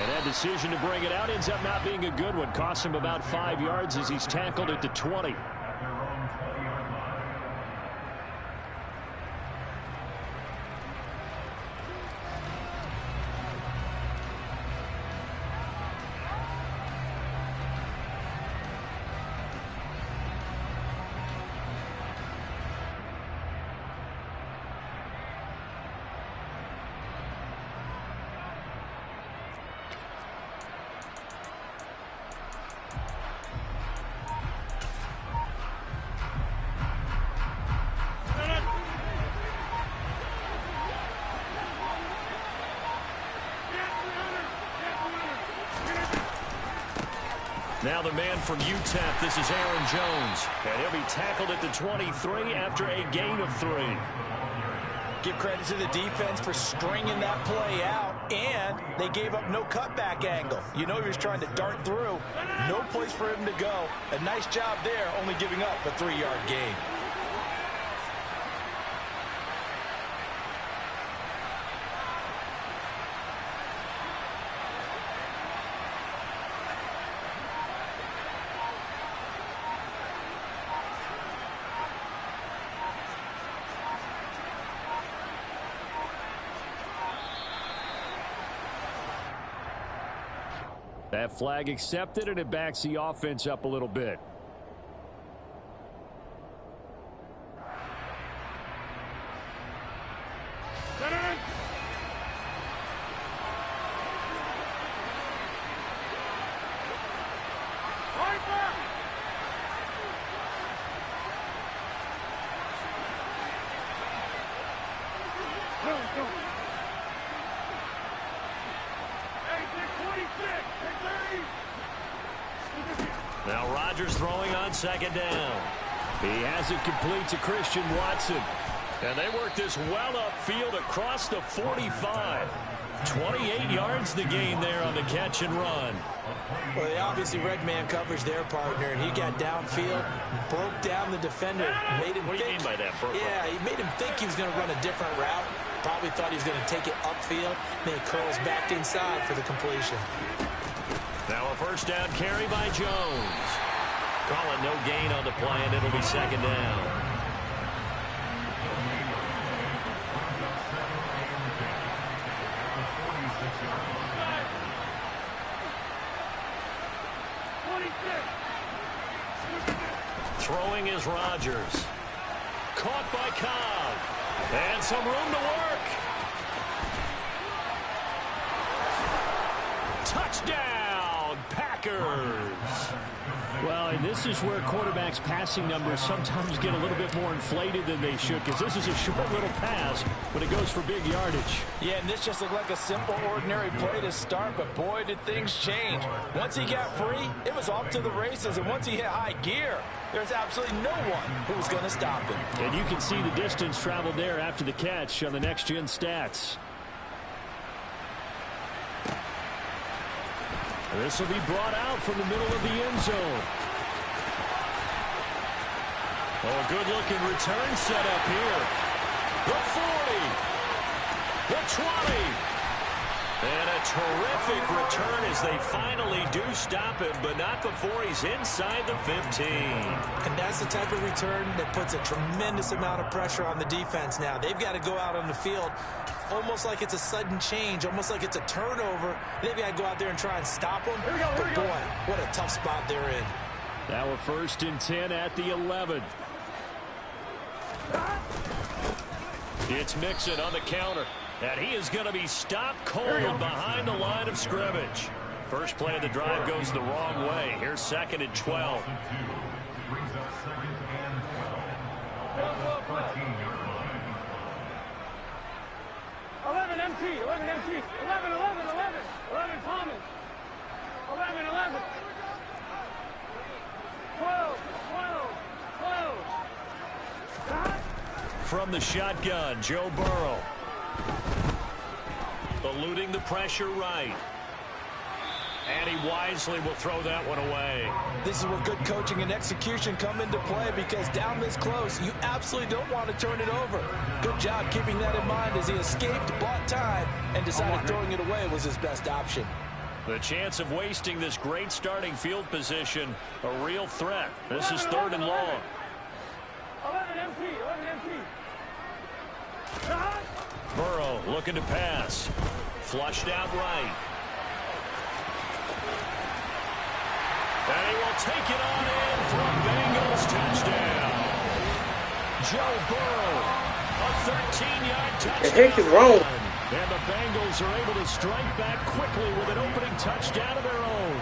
And that decision to bring it out ends up not being a good one. Costs him about 5 yards as he's tackled at the 20. Now the man from UTEP, this is Aaron Jones. And he'll be tackled at the 23 after a gain of 3. Give credit to the defense for stringing that play out, and they gave up no cutback angle. You know he was trying to dart through. No place for him to go. A nice job there, only giving up a 3-yard gain. That flag accepted, and it backs the offense up a little bit. Now Rodgers throwing on second down. He has it complete to Christian Watson. And they work this well upfield across the 45. 28 yards the gain there on the catch and run. Well, they obviously read man coverage their partner, and he got downfield, broke down the defender, made him What do you mean by that, Burko? Yeah, he made him think he was going to run a different route. Probably thought he was going to take it upfield. Then he curls back inside for the completion. Now a first down carry by Jones. Calling no gain on the play, and it'll be second down. Throwing is Rodgers. Caught by Cobb. And some room to work. Touchdown, Packers. Well, and this is where quarterbacks' passing numbers sometimes get a little bit more inflated than they should, because this is a short little pass, but it goes for big yardage. Yeah, and this just looked like a simple, ordinary play to start, but boy, did things change. Once he got free, it was off to the races, and once he hit high gear, there's absolutely no one who was going to stop him. And you can see the distance traveled there after the catch on the next-gen stats. This will be brought out from the middle of the end zone. Oh, a good-looking return set up here. The 40. The 20. And a terrific return as they finally do stop him, but not before he's inside the 15. And that's the type of return that puts a tremendous amount of pressure on the defense now. They've got to go out on the field almost like it's a sudden change, almost like it's a turnover. They've got to go out there and try and stop them. But boy, what a tough spot they're in. Now a 1st and 10 at the 11. It's Mixon on the counter. And he is going to be stopped cold behind the line of scrimmage. First play of the drive goes the wrong way. Here's 2nd and 12. 11 MT, 11 MT, 11, 11, 11, 11 Thomas, 11, 11, 12, 12, 12. From the shotgun, Joe Burrow. Eluding the pressure right. And he wisely will throw that one away. This is where good coaching and execution come into play, because down this close, you absolutely don't want to turn it over. Good job keeping that in mind as he escaped, bought time, and decided throwing it away was his best option. The chance of wasting this great starting field position, a real threat. This is 3rd and long. 11 MT, 11 MT. Burrow looking to pass. Flushed out right. And he will take it on in for a Bengals touchdown. Joe Burrow, a 13-yard touchdown. The heck is wrong? And the Bengals are able to strike back quickly with an opening touchdown of their own.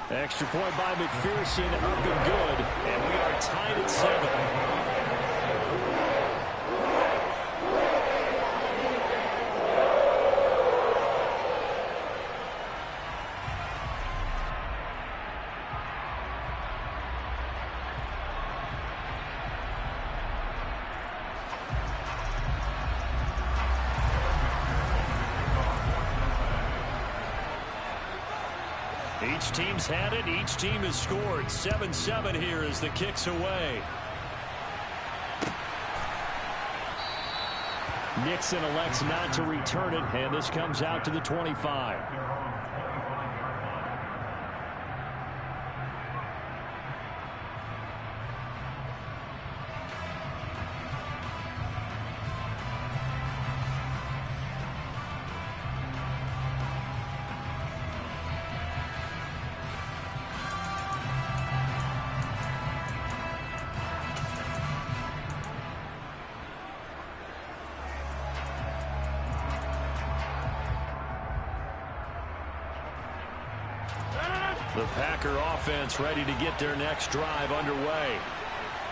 Extra point by McPherson, up and good. And we are tied at 7. Each team's had it. Each team has scored. 7-7 here as the kick's away. Nixon elects not to return it, and this comes out to the 25. The Packer offense ready to get their next drive underway.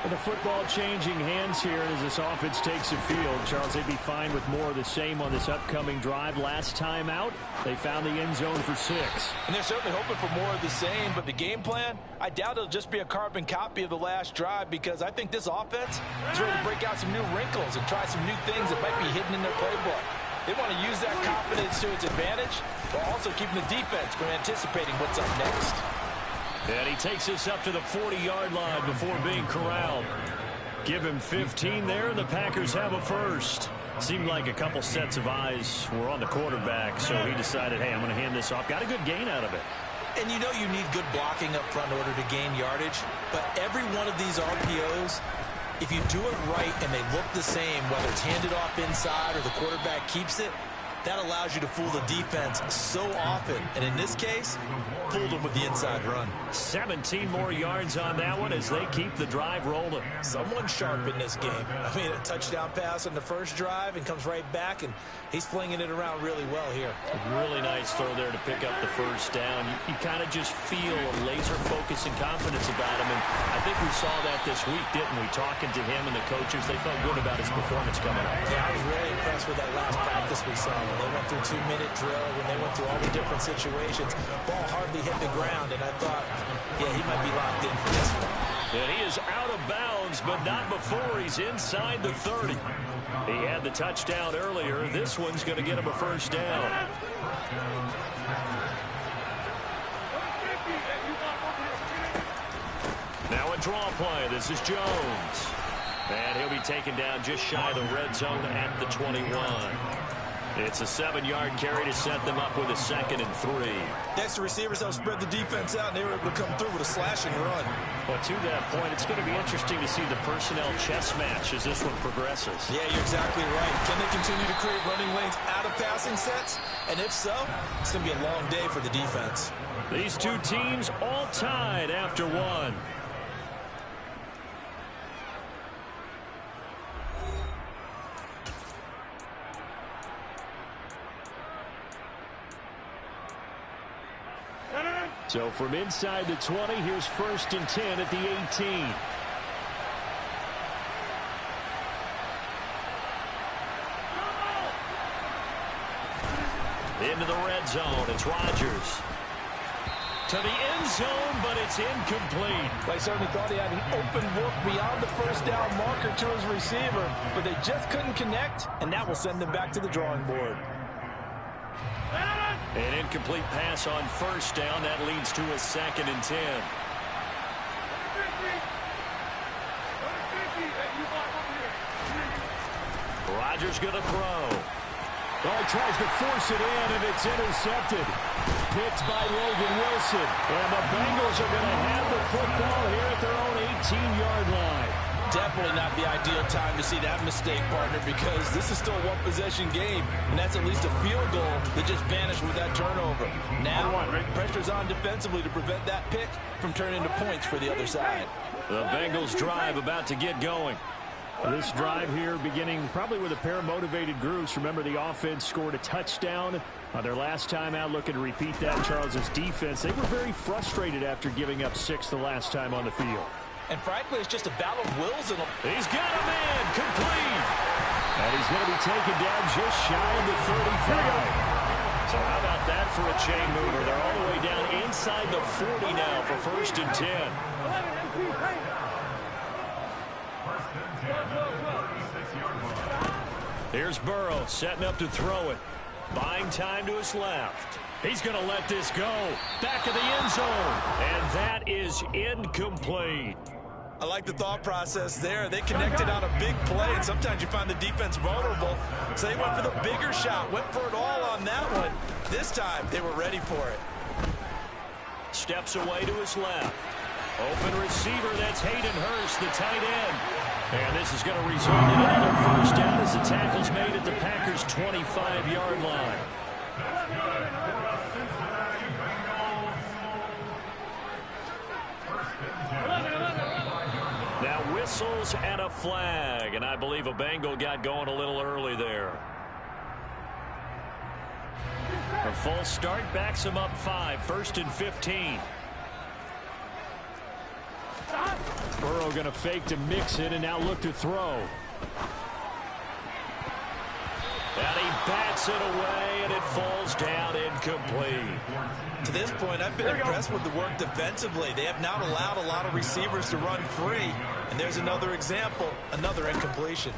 The football changing hands here as this offense takes the field. Charles, they'd be fine with more of the same on this upcoming drive. Last time out, they found the end zone for 6. And they're certainly hoping for more of the same, but the game plan, I doubt it'll just be a carbon copy of the last drive, because I think this offense is ready to break out some new wrinkles and try some new things that might be hidden in their playbook. They want to use that confidence to its advantage, while also keeping the defense from anticipating what's up next. And he takes us up to the 40-yard line before being corralled. Give him 15 there, and the Packers have a first. Seemed like a couple sets of eyes were on the quarterback, so he decided, hey, I'm going to hand this off. Got a good gain out of it. And you know you need good blocking up front in order to gain yardage, but every one of these RPOs, if you do it right and they look the same, whether it's handed off inside or the quarterback keeps it, that allows you to fool the defense so often. And in this case, fooled them with the inside run. 17 more yards on that one as they keep the drive rolling. Someone sharp in this game. I mean, a touchdown pass on the first drive and comes right back, and he's flinging it around really well here. Really nice throw there to pick up the first down. You kind of just feel a laser focus and confidence about him, and I think we saw that this week, didn't we? Talking to him and the coaches, they felt good about his performance coming up. Yeah, I was really impressed with that last practice we saw when they went through 2-minute drill, when they went through all the different situations. Ball hardly hit the ground, and I thought, yeah, he might be locked in for this one. And he is out of bounds, but not before he's inside the 30. He had the touchdown earlier. This one's going to get him a first down. Now a draw play. This is Jones. And he'll be taken down just shy of the red zone at the 21. It's a 7-yard carry to set them up with a 2nd and 3. Next, the receivers helped spread the defense out, and they were able to come through with a slashing run. But to that point, it's going to be interesting to see the personnel chess match as this one progresses. Yeah, you're exactly right. Can they continue to create running lanes out of passing sets? And if so, it's going to be a long day for the defense. These two teams all tied after one. So from inside the 20, here's 1st and 10 at the 18. Into the red zone, it's Rodgers. To the end zone, but it's incomplete. They certainly thought he had an open look beyond the first down marker to his receiver, but they just couldn't connect, and that will send them back to the drawing board. An incomplete pass on first down. That leads to a 2nd and 10. Rodgers going to throw. Oh, he tries to force it in, and it's intercepted. Picked by Logan Wilson. And the Bengals are going to have the football here at their own 18-yard line. Definitely not the ideal time to see that mistake, partner, because this is still a one-possession game, and that's at least a field goal that just vanished with that turnover. Now, pressure's on defensively to prevent that pick from turning into points for the other side. The Bengals drive about to get going. This drive here beginning probably with a pair of motivated groups. Remember, the offense scored a touchdown on their last time out. Looking to repeat that. Charles's defense, they were very frustrated after giving up 6 the last time on the field. And frankly, it's just a battle of wills. He's got a man complete. And he's going to be taken down just shy of the 35. So how about that for a chain mover? They're all the way down inside the 40 now for 1st and 10. Here's Burrow setting up to throw it. Buying time to his left. He's going to let this go. Back of the end zone. And that is incomplete. I like the thought process there. They connected on a big play, and sometimes you find the defense vulnerable. So they went for the bigger shot, went for it all on that one. This time, they were ready for it. Steps away to his left. Open receiver, that's Hayden Hurst, the tight end. And this is going to result in another 1st down as the tackle's made at the Packers' 25-yard line. Now whistles and a flag, and I believe a Bengal got going a little early there. A false start backs him up 5, 1st and 15. Burrow going to fake to mix it and now look to throw. And he bats it away, and it falls down incomplete. To this point, I've been impressed with the work defensively. They have not allowed a lot of receivers to run free. And there's another example, another incompletion.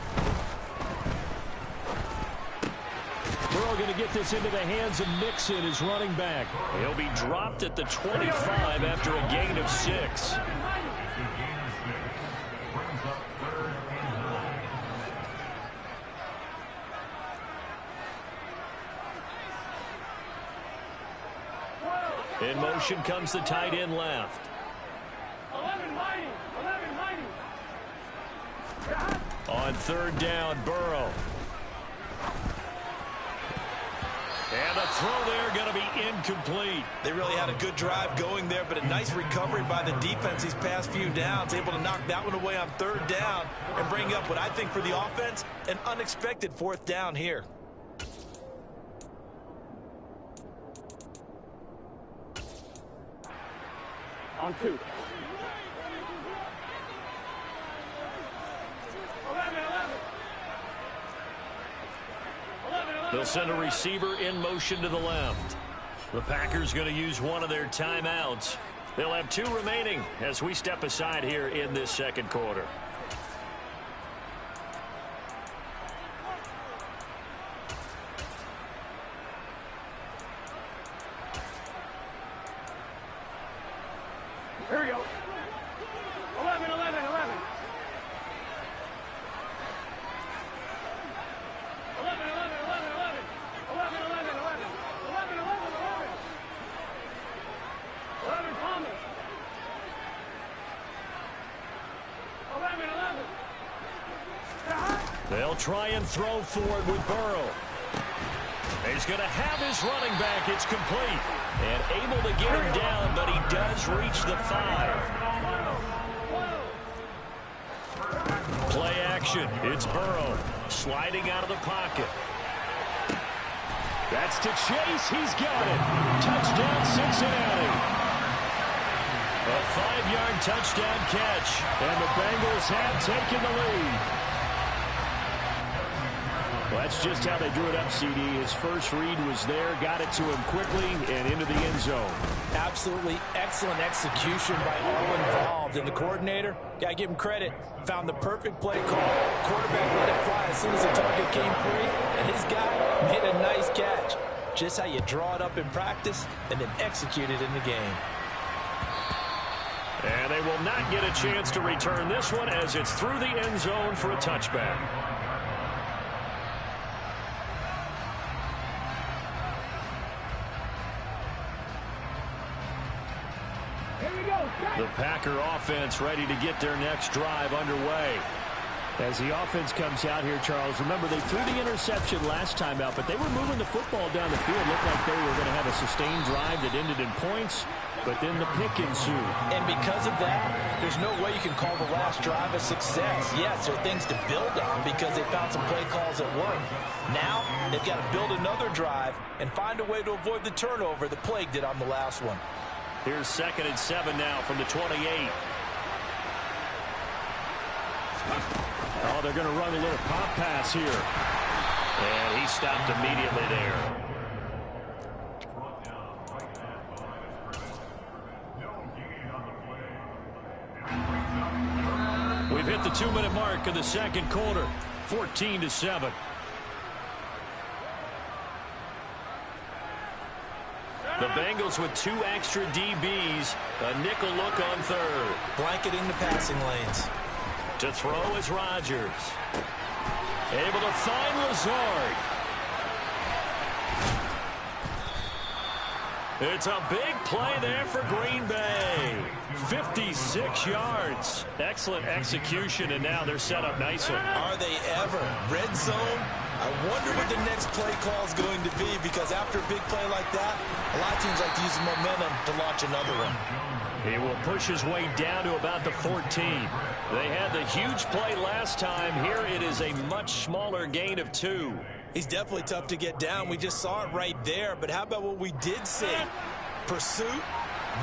Burrow going to get this into the hands of Mixon, his running back. He'll be dropped at the 25 after a gain of 6. In motion comes the tight end left. 11 mighty. On 3rd down, Burrow. And the throw there going to be incomplete. They really had a good drive going there, but a nice recovery by the defense these past few downs. Able to knock that one away on 3rd down and bring up what I think for the offense, an unexpected 4th down here. On 2. 11. They'll send a receiver in motion to the left. The Packers going to use one of their timeouts. They'll have 2 remaining as we step aside here in this 2nd quarter. Here we go. 11. 11 Thomas. 11. They'll try and throw for it with Burrow. He's going to have his running back. It's complete. And able to get him down, but he does reach the 5. Play action. It's Burrow sliding out of the pocket. That's to Chase. He's got it. Touchdown, Cincinnati. A 5-yard touchdown catch. And the Bengals have taken the lead. Well, that's just how they drew it up, CD. His first read was there, got it to him quickly, and into the end zone. Absolutely excellent execution by all involved. And the coordinator, got to give him credit, found the perfect play call. Quarterback let it fly as soon as the target came free, and his guy made a nice catch. Just how you draw it up in practice and then execute it in the game. And they will not get a chance to return this one as it's through the end zone for a touchback. The Packer offense ready to get their next drive underway. As the offense comes out here, Charles, remember they threw the interception last time out, but they were moving the football down the field. Looked like they were going to have a sustained drive that ended in points, but then the pick ensued. And because of that, there's no way you can call the last drive a success. Yes, there are things to build on because they found some play calls that work. Now, they've got to build another drive and find a way to avoid the turnover that plagued it on the last one. Here's 2nd and 7 now from the 28. Oh, they're going to run a little pop pass here. And he stopped immediately there. We've hit the 2-minute mark of the second quarter. 14-7. The Bengals with 2 extra DBs. A nickel look on third. Blanketing the passing lanes. To throw is Rodgers. Able to find Lazard. It's a big play there for Green Bay. 56 yards. Excellent execution, and now they're set up nicely. Are they ever? Red zone? I wonder what the next play call is going to be, because after a big play like that, a lot of teams like to use the momentum to launch another one. He will push his way down to about the 14. They had the huge play last time. Here it is a much smaller gain of 2. He's definitely tough to get down. We just saw it right there. But how about what we did see? Pursuit,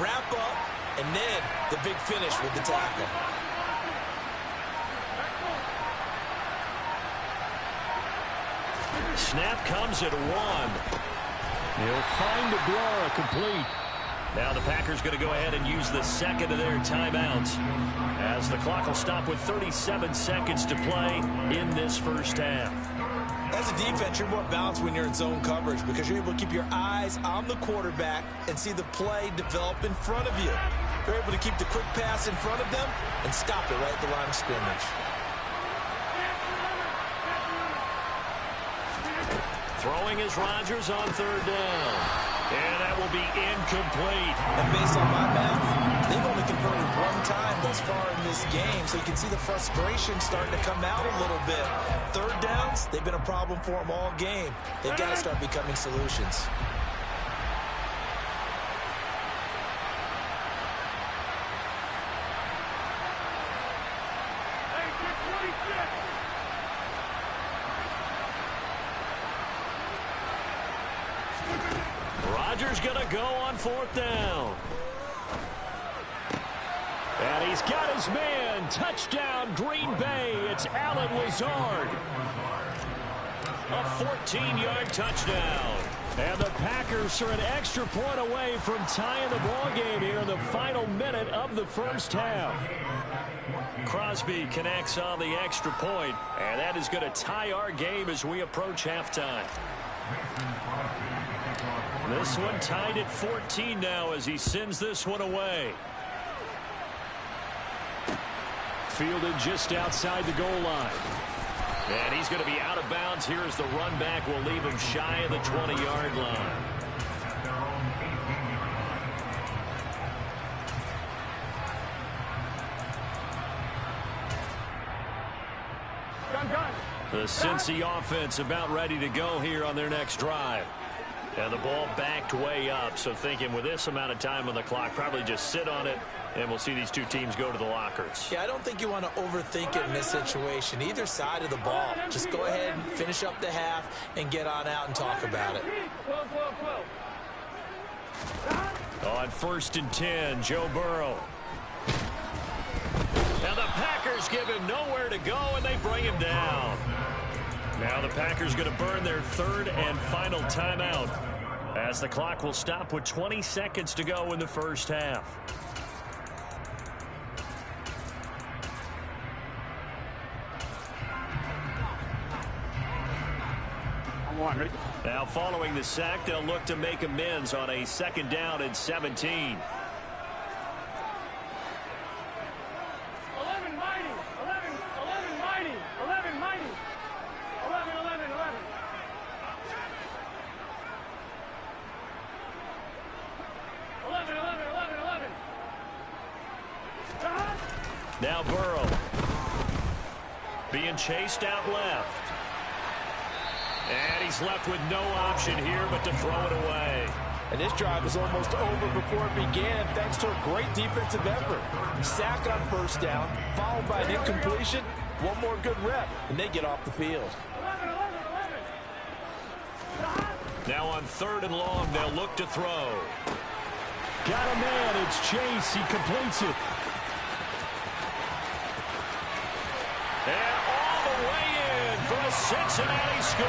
wrap up, and then the big finish with the tackle. Snap comes at 1. He'll find Aguilar complete. Now the Packers going to go ahead and use the second of their timeouts, as the clock will stop with 37 seconds to play in this first half. As a defense, you're more balanced when you're in zone coverage because you're able to keep your eyes on the quarterback and see the play develop in front of you. You're able to keep the quick pass in front of them and stop it right at the line of scrimmage. Throwing is Rodgers on 3rd down. And that will be incomplete. And based on my math, they've only converted 1 time thus far in this game, so you can see the frustration starting to come out a little bit. 3rd downs, they've been a problem for them all game. They've got to start becoming solutions. Rodgers going to go on 4th down. And he's got his man. Touchdown, Green Bay. It's Allen Lazard. A 14-yard touchdown. And the Packers are an extra point away from tying the ball game here in the final minute of the first half. Crosby connects on the extra point, and that is going to tie our game as we approach halftime. This one tied at 14 now as he sends this one away. Fielded just outside the goal line. And he's going to be out of bounds here as the run back will leave him shy of the 20-yard line. The Cincy offense about ready to go here on their next drive. And the ball backed way up, so thinking with this amount of time on the clock, probably just sit on it, and we'll see these two teams go to the lockers. Yeah, I don't think you want to overthink it in this situation. Either side of the ball. Just go ahead and finish up the half and get on out and talk about it. On 1st and 10, Joe Burrow. Now the Packers give him nowhere to go, and they bring him down. Now the Packers going to burn their 3rd and final timeout as the clock will stop with 20 seconds to go in the first half. Now following the sack, they'll look to make amends on a 2nd down and 17. 11. Now Burrow. Being chased out left. And he's left with no option here but to throw it away. And this drive was almost over before it began thanks to a great defensive effort. Sack on first down, followed by an incompletion. One more good rep, and they get off the field. Now on 3rd and long, they'll look to throw. Got a man. It's Chase. He completes it. And all the way in for the Cincinnati score.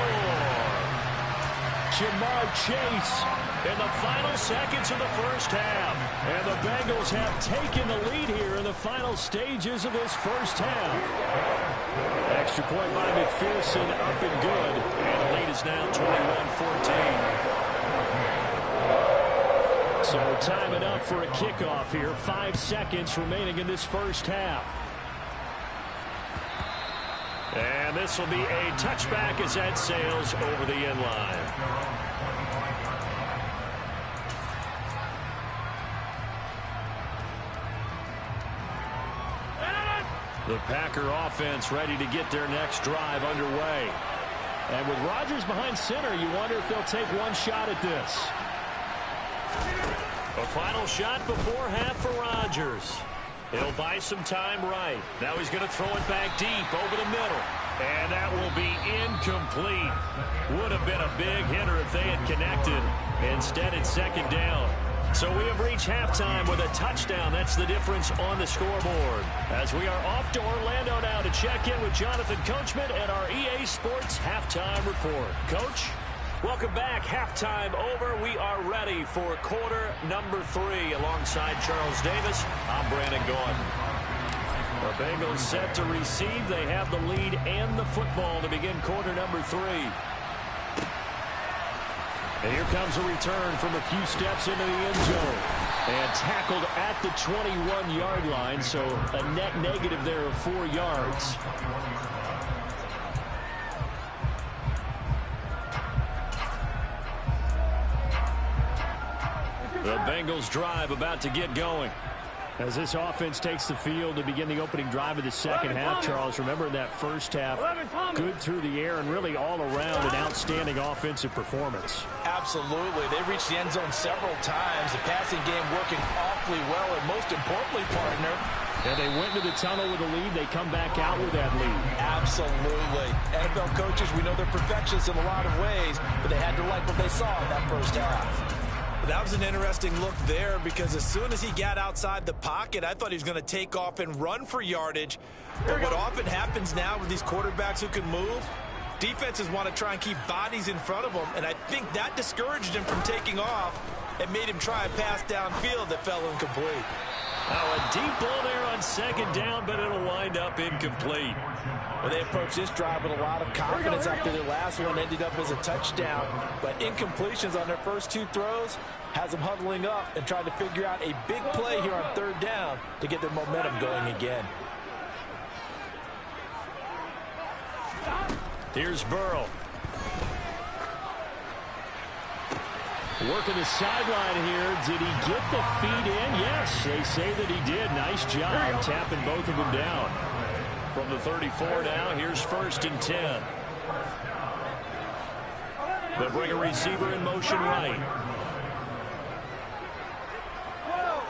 Ja'Marr Chase In the final seconds of the first half. And the Bengals have taken the lead here in the final stages of this first half. Extra point by McPherson, up and good. And the lead is now 21-14. So time enough for a kickoff here. 5 seconds remaining in this first half. And this will be a touchback as that sails over the end line. The Packer offense ready to get their next drive underway. And with Rodgers behind center, you wonder if they'll take one shot at this. A final shot before half for Rodgers. He'll buy some time right. Now he's going to throw it back deep over the middle. And that will be incomplete. Would have been a big hitter if they had connected. Instead, it's 2nd down. So we have reached halftime with a touchdown. That's the difference on the scoreboard. As we are off to Orlando now to check in with Jonathan Coachman and our EA Sports Halftime Report. Coach, welcome back. Halftime over. We are ready for quarter number 3. Alongside Charles Davis, I'm Brandon Gordon. The Bengals set to receive. They have the lead and the football to begin quarter number 3. And here comes a return from a few steps into the end zone. And tackled at the 21-yard line, so a net negative there of 4 yards. The Bengals drive about to get going. As this offense takes the field to begin the opening drive of the second half, Charles, remember in that first half, good through the air and really all around an outstanding offensive performance. Absolutely. They reached the end zone several times. The passing game working awfully well, and most importantly, partner, and they went into the tunnel with a lead. They come back out with that lead. Absolutely. NFL coaches, we know they're perfectionists in a lot of ways, but they had to like what they saw in that first half. That was an interesting look there because as soon as he got outside the pocket, I thought he was going to take off and run for yardage. But what often happens now with these quarterbacks who can move, defenses want to try and keep bodies in front of them, and I think that discouraged him from taking off and made him try a pass downfield that fell incomplete. Now a deep ball there on 2nd down, but it'll wind up incomplete. Well, they approached this drive with a lot of confidence after their last one ended up as a touchdown. But incompletions on their first 2 throws has them huddling up and trying to figure out a big play here on 3rd down to get their momentum going again. Here's Burrow. Working the sideline here. Did he get the feet in? Yes, they say that he did. Nice job tapping both of them down. From the 34 now, here's 1st and 10. They'll bring a receiver in motion right. 12.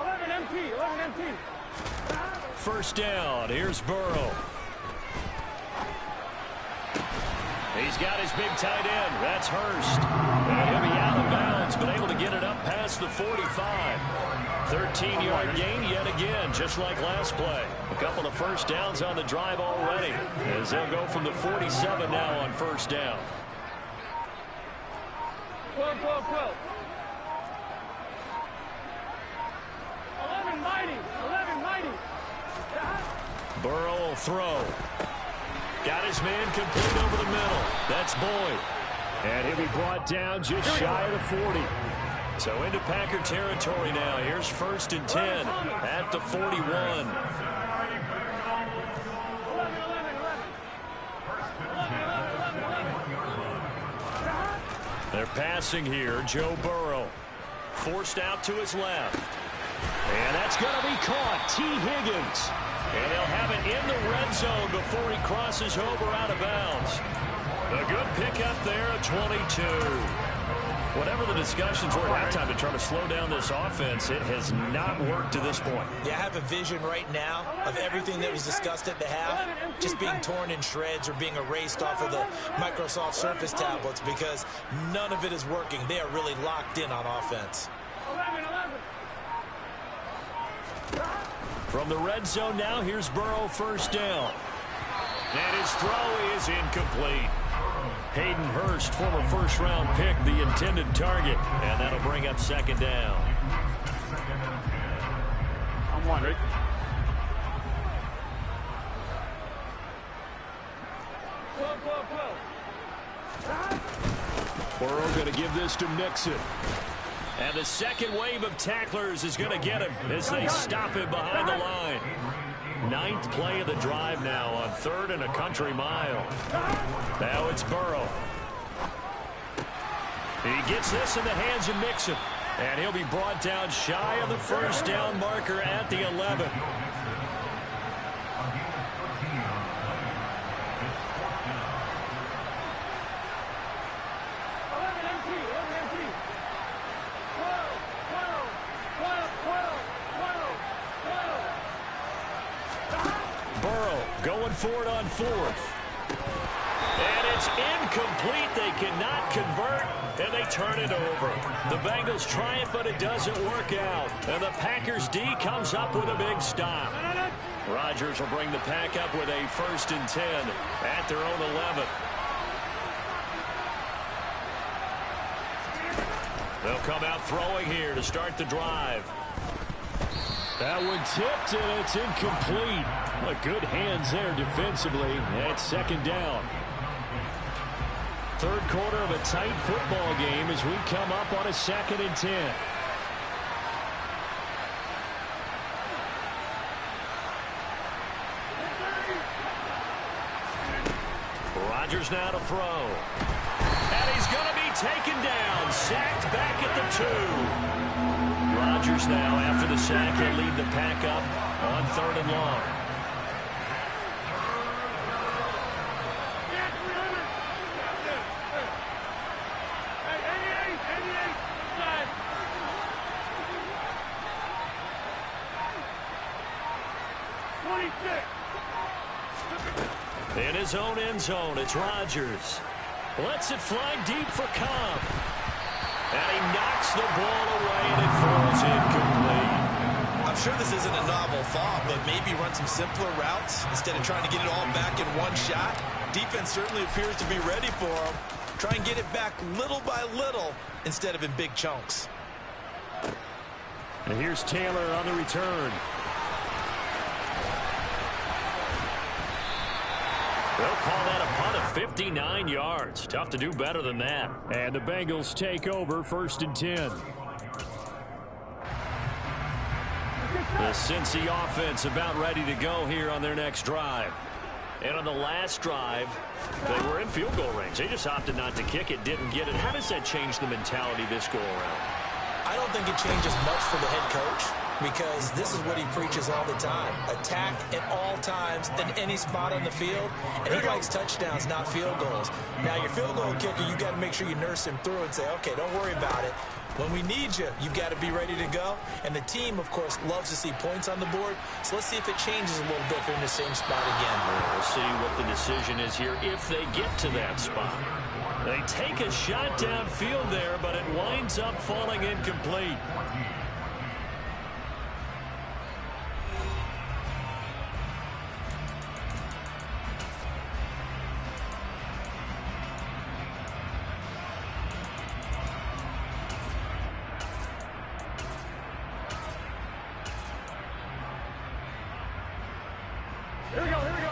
11 empty. 1st down. Here's Burrow. He's got his big tight end. That's Hurst. And he'll be out of bounds, but able to get it up past the 45. 13-yard gain yet again, just like last play. A couple of 1st downs on the drive already, as they'll go from the 47 now on 1st down. 12. 11 mighty. Burrow will throw. Got his man complete over the middle. That's Boyd. And he'll be brought down just shy of the 40. So into Packer territory now. Here's 1st and 10 at the 41. They're passing here. Joe Burrow. Forced out to his left. And that's going to be caught. T. Higgins. And they'll have it in the red zone before he crosses over out of bounds. A good pickup there at 22. Whatever the discussions were at halftime to try to slow down this offense, it has not worked to this point. Yeah, I have a vision right now of everything that was discussed at the half just being torn in shreds or being erased off of the Microsoft Surface tablets because none of it is working. They are really locked in on offense. 11. From the red zone now, here's Burrow first down. And his throw is incomplete. Hayden Hurst, former first-round pick, the intended target. And that'll bring up second down. I'm one, Rick. Burrow going to give this to Mixon. And the second wave of tacklers is going to get him as they stop him behind the line. Ninth play of the drive now on 3rd and a country mile. Now it's Burrow. He gets this in the hands of Mixon. And he'll be brought down shy of the first down marker at the 11. Going for it on 4th. And it's incomplete. They cannot convert, and they turn it over. The Bengals try it, but it doesn't work out. And the Packers D comes up with a big stop. Rodgers will bring the Pack up with a 1st and 10 at their own 11. They'll come out throwing here to start the drive. That one tipped, and it's incomplete. Well, good hands there defensively. It's second down. 3rd quarter of a tight football game as we come up on a 2nd and 10. Rodgers now to throw. And he's going to be taken down. Sacked back at the 2. Rodgers now, after the sack, he'll lead the Pack up on 3rd and long. In his own end zone, it's Rodgers. Lets it fly deep for Cobb. And he knocks the ball away, and it falls incomplete. I'm sure this isn't a novel thought, but maybe run some simpler routes instead of trying to get it all back in one shot. Defense certainly appears to be ready for him. Try and get it back little by little instead of in big chunks. And here's Taylor on the return. They'll call that a punt of 59 yards. Tough to do better than that. And the Bengals take over 1st and 10. The Cincy offense about ready to go here on their next drive. And on the last drive, they were in field goal range. They just opted not to kick it, didn't get it. How does that change the mentality this go around? I don't think it changes much for the head coach because this is what he preaches all the time. Attack at all times in any spot on the field. And he likes touchdowns, not field goals. Now, your field goal kicker, you got to make sure you nurse him through and say, okay, don't worry about it. When we need you, you've got to be ready to go. And the team, of course, loves to see points on the board. So let's see if it changes a little bit if they're in the same spot again. We'll see what the decision is here if they get to that spot. They take a shot downfield there, but it winds up falling incomplete.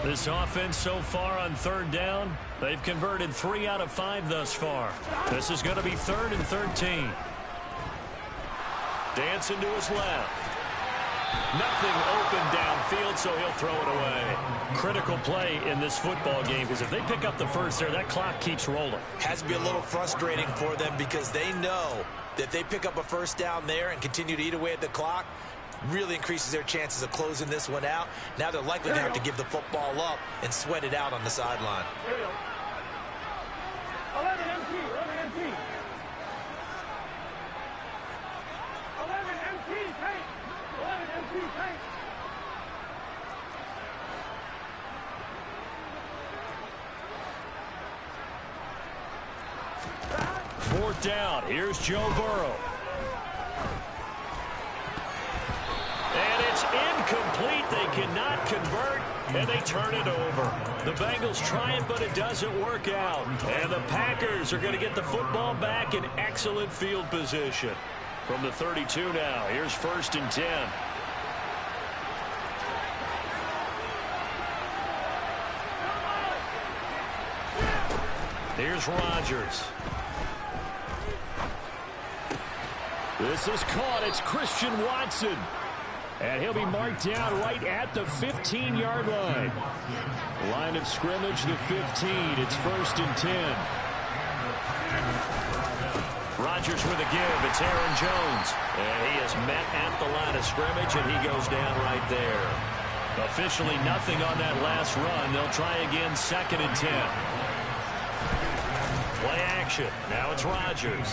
This offense so far on 3rd down, they've converted 3 out of 5 thus far. This is going to be 3rd and 13. Dancing to his left. Nothing open downfield, so he'll throw it away. Critical play in this football game, because if they pick up the first there, that clock keeps rolling. Has to be a little frustrating for them because they know that if they pick up a first down there and continue to eat away at the clock, really increases their chances of closing this one out. Now they're likely to have to give the football up and sweat it out on the sideline. 11 MT, 11 MT. 11 MT, tank. 11 MT, tank. Fourth down. Here's Joe Burrow. And it's incomplete. They cannot convert, and they turn it over. The Bengals try it, but it doesn't work out. And the Packers are going to get the football back in excellent field position. From the 32 now, here's 1st and 10. Here's Rodgers. This is caught. It's Christian Watson. And he'll be marked down right at the 15-yard line. Line of scrimmage, the 15. It's 1st and 10. Rodgers with a give. It's Aaron Jones. And he is met at the line of scrimmage, and he goes down right there. Officially nothing on that last run. They'll try again, 2nd and 10. Play action. Now it's Rodgers.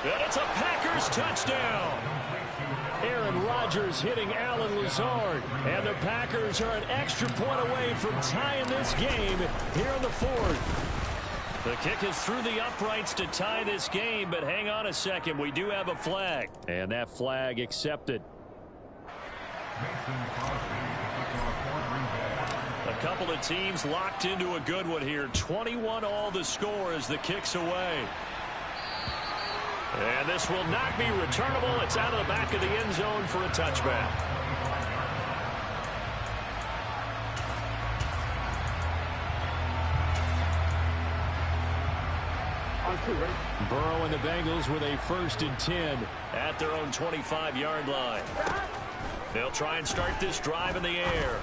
And it's a Packers touchdown. Aaron Rodgers hitting Allen Lazard. And the Packers are an extra point away from tying this game here in the 4th. The kick is through the uprights to tie this game, but hang on a second. We do have a flag. And that flag accepted. A couple of teams locked into a good one here. 21-all the score as the kick's away. And this will not be returnable. It's out of the back of the end zone for a touchback. Burrow and the Bengals with a 1st and 10. At their own 25-yard line. They'll try and start this drive in the air.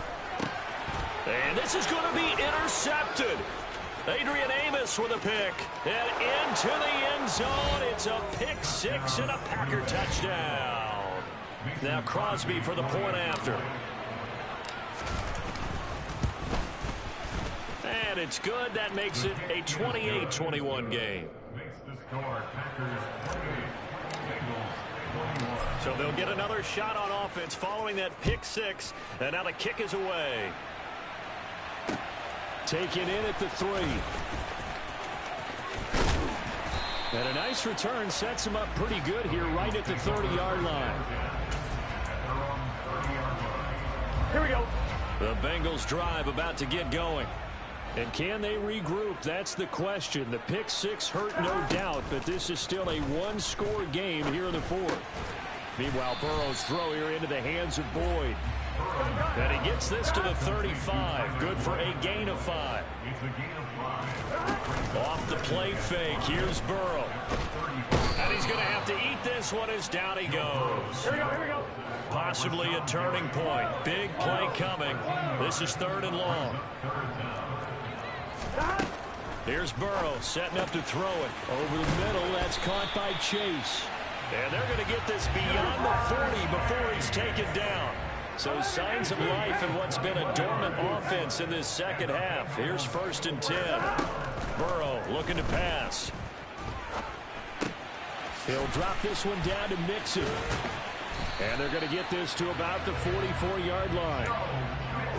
And this is going to be intercepted. Adrian Amos with a pick. And into the end zone. It's a pick six and a Packer touchdown. Now Crosby for the point after. And it's good. That makes it a 28-21 game. So they'll get another shot on offense following that pick six. And now the kick is away. Taken in at the 3. And a nice return sets him up pretty good here right at the 30-yard line. Here we go. The Bengals drive about to get going. And can they regroup? That's the question. The pick six hurt, no doubt, but this is still a one-score game here in the 4th. Meanwhile, Burrow's throw here into the hands of Boyd. And he gets this to the 35. Good for a gain of 5. Off the play fake. Here's Burrow. And he's going to have to eat this one as down he goes. Here we go, here we go. Possibly a turning point. Big play coming. This is 3rd and long. Here's Burrow setting up to throw it. Over the middle, that's caught by Chase. And they're going to get this beyond the 40 before he's taken down. So signs of life in what's been a dormant offense in this second half. Here's 1st and 10. Burrow looking to pass. He'll drop this one down to Mixon. And they're going to get this to about the 44-yard line.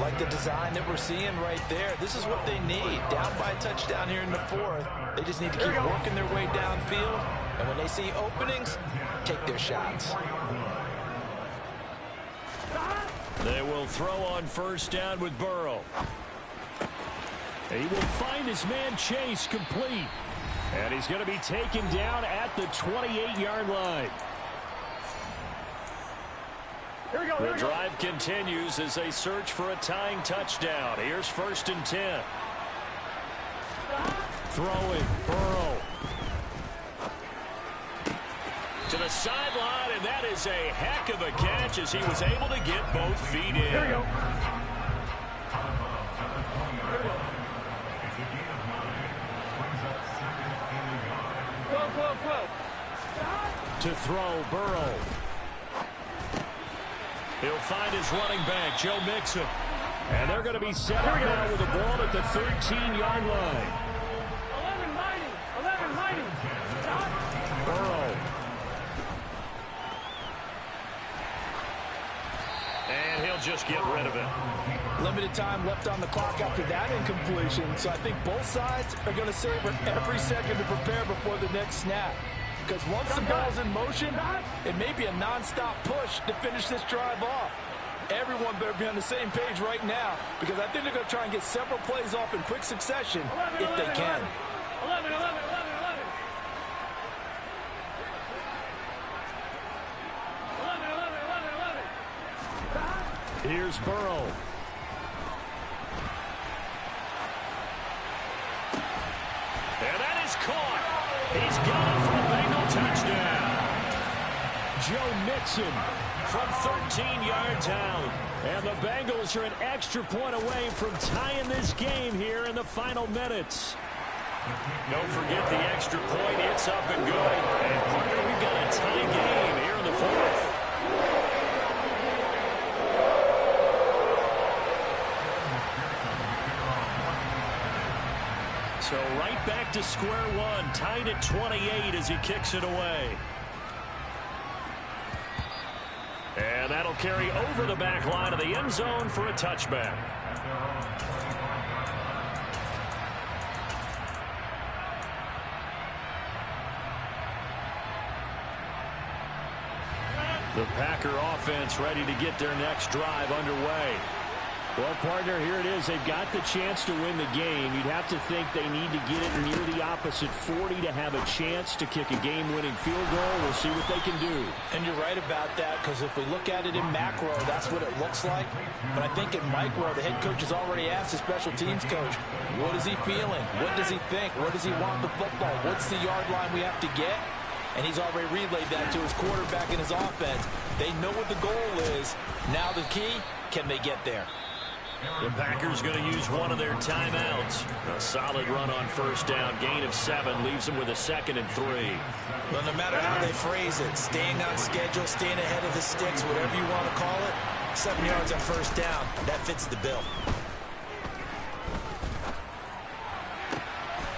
Like the design that we're seeing right there. This is what they need. Down by a touchdown here in the 4th. They just need to keep working their way downfield. And when they see openings, take their shots. They will throw on 1st down with Burrow. He will find his man Chase complete. And he's going to be taken down at the 28-yard line. Here we go, here The we go. drive continues as they search for a tying touchdown. Here's 1st and 10. Throwing, Burrow. To the sideline, and that is a heck of a catch as he was able to get both feet in. Here we go. To throw, Burrow. He'll find his running back, Joe Mixon. And they're going to be set up now with the ball at the 13-yard line. 11 mighty. Burrow. And he'll just get rid of it. Limited time left on the clock after that incompletion, so I think both sides are going to savor every second to prepare before the next snap. Because once the ball's in motion, it may be a non-stop push to finish this drive off. Everyone better be on the same page right now, because I think they're going to try and get several plays off in quick succession if they can. 11. Here's Burrow. And that is caught. He's got it for a Bengal touchdown. Joe Mixon From 13 yards out. And the Bengals are an extra point away from tying this game here in the final minutes. Don't forget the extra point. It's up and good. And partner, we've got a tie game here in the fourth. So right back to square one, tied at 28 as he kicks it away. And that'll carry over the back line of the end zone for a touchback. The Packer offense ready to get their next drive underway. Well, partner, here it is. They've got the chance to win the game. You'd have to think they need to get it near the opposite 40 to have a chance to kick a game-winning field goal. We'll see what they can do. And you're right about that, because if we look at it in macro, that's what it looks like. But I think in micro, the head coach has already asked the special teams coach, what is he feeling? What does he think? Where does he want the football? What's the yard line we have to get? And he's already relayed that to his quarterback and his offense. They know what the goal is. Now the key, can they get there? The Packers going to use one of their timeouts. A solid run on first down. Gain of 7 leaves them with a 2nd and 3. Well, no matter how they phrase it, staying on schedule, staying ahead of the sticks, whatever you want to call it, 7 yards on first down, that fits the bill.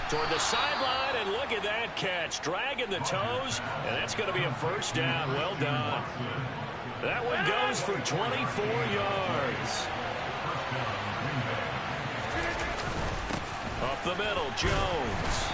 Toward the sideline, and look at that catch. Dragging the toes, and that's going to be a first down. Well done. That one goes for 24 yards. Up the middle, Jones.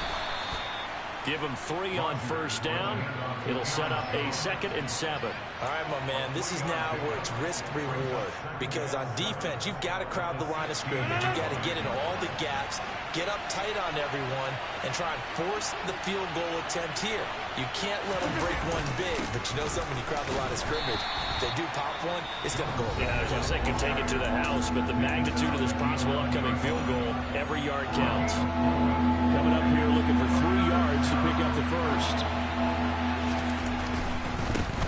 Give him 3 on first down. It'll set up a 2nd and 7. All right, my man, this is now where it's risk-reward. Because on defense, you've got to crowd the line of scrimmage. You've got to get in all the gaps, get up tight on everyone, and try and force the field goal attempt here. You can't let them break one big, but you know something, when you crowd the line of scrimmage, if they do pop one, it's going to go away. Yeah, I was going to say, could take it to the house, but the magnitude of this possible upcoming field goal, every yard counts. Coming up here looking for 3 yards to pick up the first.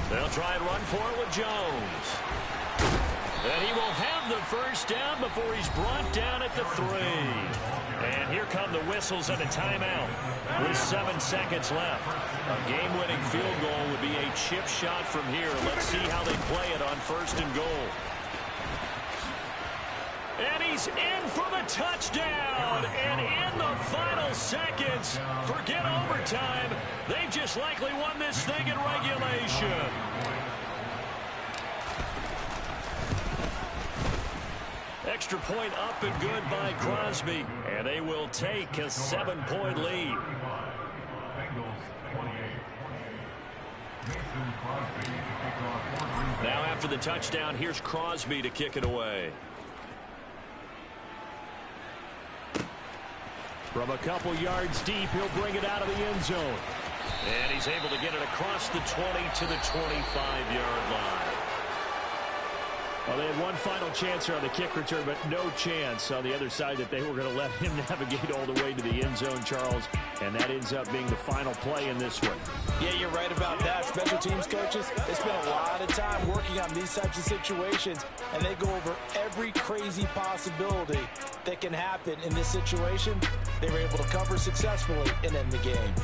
They'll try and run for it with Jones. And he will have the first down before he's brought down at the 3. And here come the whistles and a timeout with 7 seconds left. A game-winning field goal would be a chip shot from here. Let's see how they play it on first and goal. And he's in for the touchdown. And in the final seconds, forget overtime. They've just likely won this thing in regulation. Extra point up and good by Crosby. And they will take a 7-point lead. Now after the touchdown, here's Crosby to kick it away. From a couple yards deep, he'll bring it out of the end zone. And he's able to get it across the 20 to the 25-yard line. Well, they had one final chance here on the kick return, but no chance on the other side that they were going to let him navigate all the way to the end zone, Charles. And that ends up being the final play in this one. Yeah, you're right about that. Special teams coaches, they spend a lot of time working on these types of situations, and they go over every crazy possibility that can happen in this situation. They were able to cover successfully and end the game.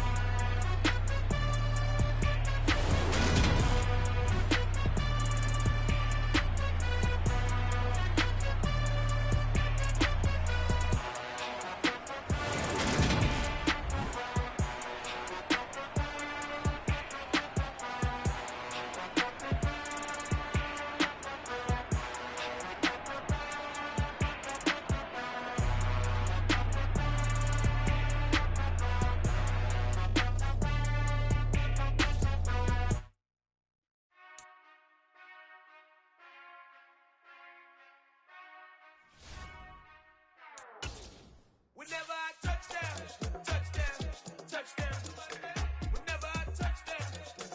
Whenever I touchdown, touchdown, touchdown. Whenever I touchdown,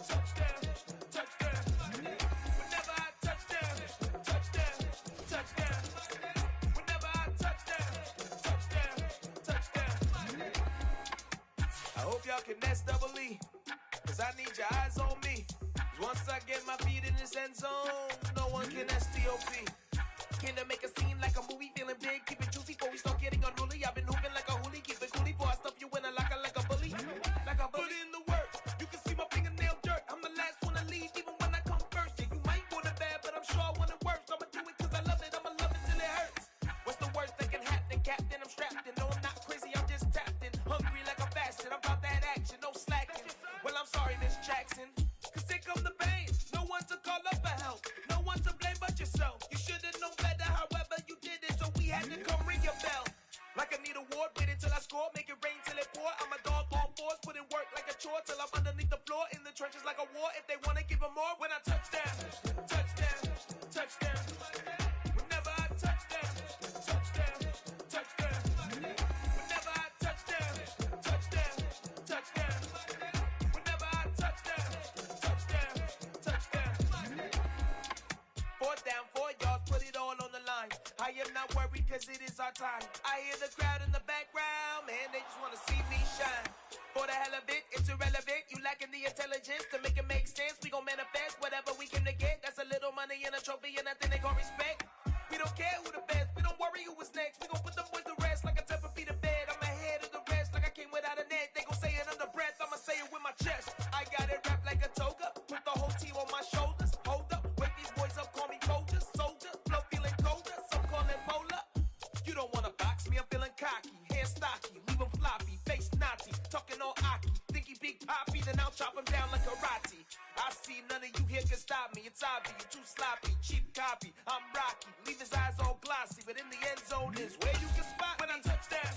touchdown, touchdown. Whenever I touchdown, touchdown, touchdown. Whenever I touchdown, touchdown. I hope y'all can nest double E, cause I need your eyes on me. Once I get my feet in this end zone, no one can STOP. Can to make a scene like a movie, feeling big, keep it juicy before we start getting unruly. I've been hooping like a hoolie, keep it coolie before I stuff you in a locker like a bully. Like a bully in the work, you can see my fingernail dirt. I'm the last one to leave, even when I come first. Yeah, you might want it bad, but I'm sure I want it worse. I'ma do it cause I love it, I'ma love it till it hurts. What's the worst that can happen, Captain? I'm strapped in, no I'm not crazy, I'm just tapped in. Hungry like a fashion, I'm about that action, no slacking. Well, I'm sorry, Miss Jackson, cause here come the pain. No one to call up for help, no one to blame but yourself. You should've known better, however you did it, so we had to come ring your bell. Like I need a award, wait until I score, make it rain till it pour. I'm a dog on fours, put in work like a chore till I'm underneath the floor, in the trenches like a war. If they wanna give them more, when I touchdown, touchdown, touchdown. Whenever I touchdown, touchdown, touchdown. Whenever I touchdown, touchdown, touchdown. Whenever I touchdown, touchdown, touchdown. 4th down, 4 yards, put it all on the line. I am not worried cause it is our time. I hear the crowd in the background, man, they just wanna see me shine. For the hell of it, it's irrelevant. You lacking the intelligence to make it make sense. We gon' manifest whatever we came to get. That's a little money and a trophy and nothing they gon' respect. We don't care who the best, we don't worry who was next. We gon' put them boys to rest like a 10 feet of bed. I'm ahead of the rest like I came without a net. They gon' say it under breath, I'ma say it with my chest. I got it wrapped like a toga, put the whole team on my shoulders. Hold up, wake these boys up, call me Folger, soldier. Flow feeling colder, some call it polar. You don't wanna box me, I'm feeling cocky. Hair stocky, leave him floppy, face naughty. Talking all aki, think he big poppy, then I'll chop him down like karate. I see none of you here can stop me. It's obvious, you too sloppy, cheap copy. I'm Rocky, leave his eyes all glossy, but in the end zone is where you can spot when I touchdown,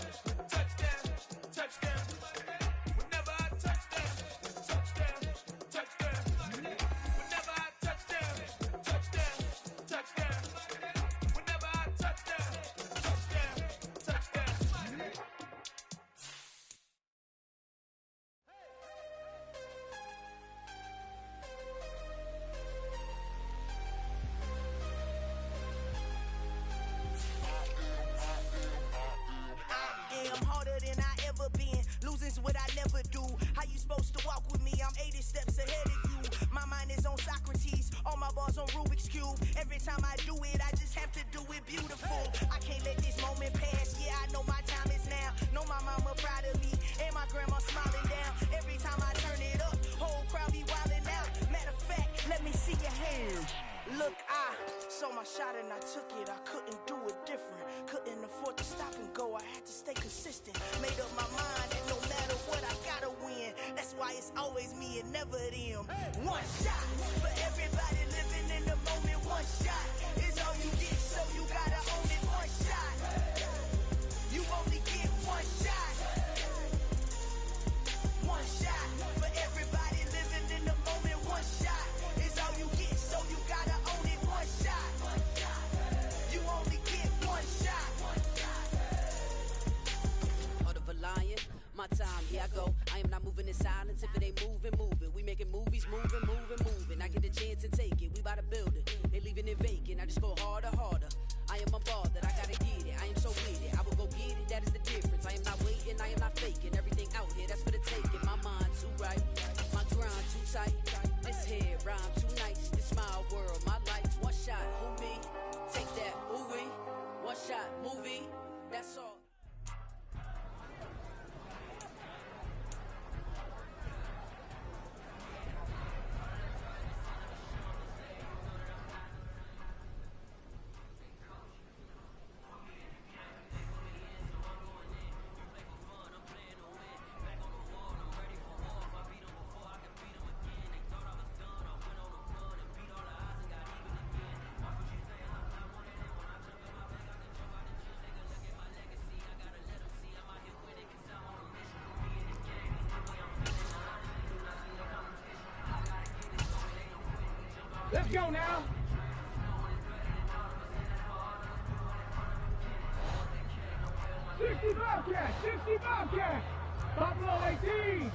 touchdown, touchdown. Whenever I touchdown, touchdown, touchdown. Whenever I touchdown, touchdown, touchdown. Whenever I touchdown, touchdown, touchdown. I'm harder than I ever been. Losing's what I never do. How you supposed to walk with me? I'm 80 steps ahead of you. My mind is on Socrates. All my bars on Rubik's Cube. Every time I do it, I just have to do it beautiful. I can't let this moment pass. Yeah, I know my time is now. Know my mama proud of me. And my grandma smiling down. Every time I turn it up, whole crowd be wildin' out. Matter of fact, let me see your hands. Look, I saw my shot and I took it. I couldn't do it different. Couldn't afford to stop and go. I had to stay consistent. Made up my mind that no matter what, I gotta win. That's why it's always me and never them. One shot for everybody living in the moment. One shot is all you get, so you gotta own it. One shot. You only get one shot. One shot for everybody living in the moment. One shot is all you get, so you gotta own it. One shot. You only get one shot. Heart of a lion, my time. Here I go. I am not moving in silence. If it ain't moving, moving. We making movies, moving, moving, moving. I get a chance and take it. We bout to build it. They leaving it vacant. I just go harder, harder. I am a ball that I gotta get it. I am so with it. I will go get it. That is the difference. I am not waiting. I am not faking. Everything out here, that's for the taking. My mind too right. My grind too tight. This head rhyme too nice. This my world, my life. One shot, who me? Take that, who we? One shot, movie. That's all. Let's go now. '60 Bobcat, 60 Bobcat. Buffalo 18.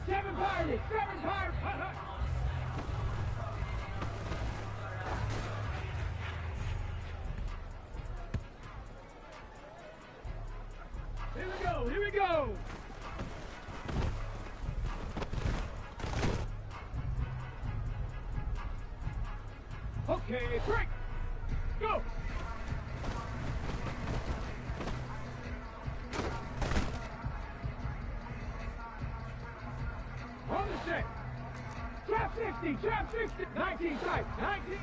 7 Pirates, 7 Pirates. Here we go, here we go. Okay, break. Go. On the set. Trap 60, trap 60. 19 tight, 19.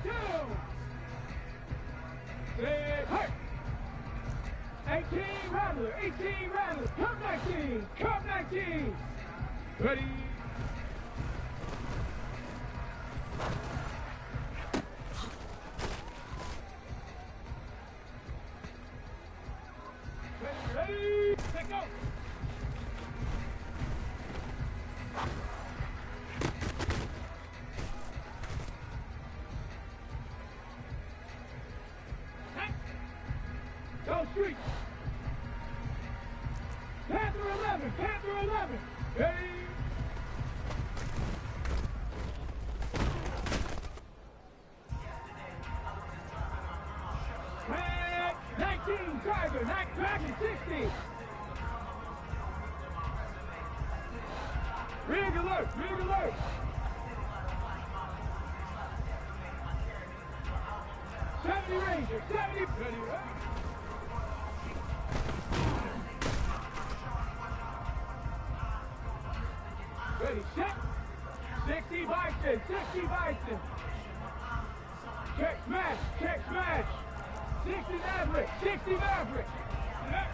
Two. 6, hurt. 18 Rattler, 18 Rattler, come 19, come 19. Ready. Ready, let go. Go street. Panther 11, Panther 11. Ready. 19, Tiger, Dragon 60. Rig alert, rig alert. 70 Ranger, 70. Ready, right? Ready, set. 60 Bison, 60 Bison. Check smash, check smash. 60 Maverick, 60 Maverick. Yeah.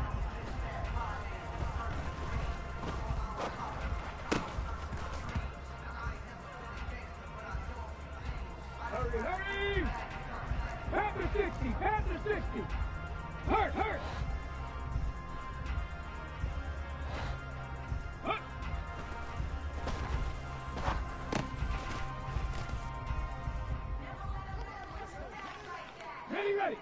Hurry, hurry. Panther 60, Panther 60. Hurt, hurt. Hurt. Ready, ready.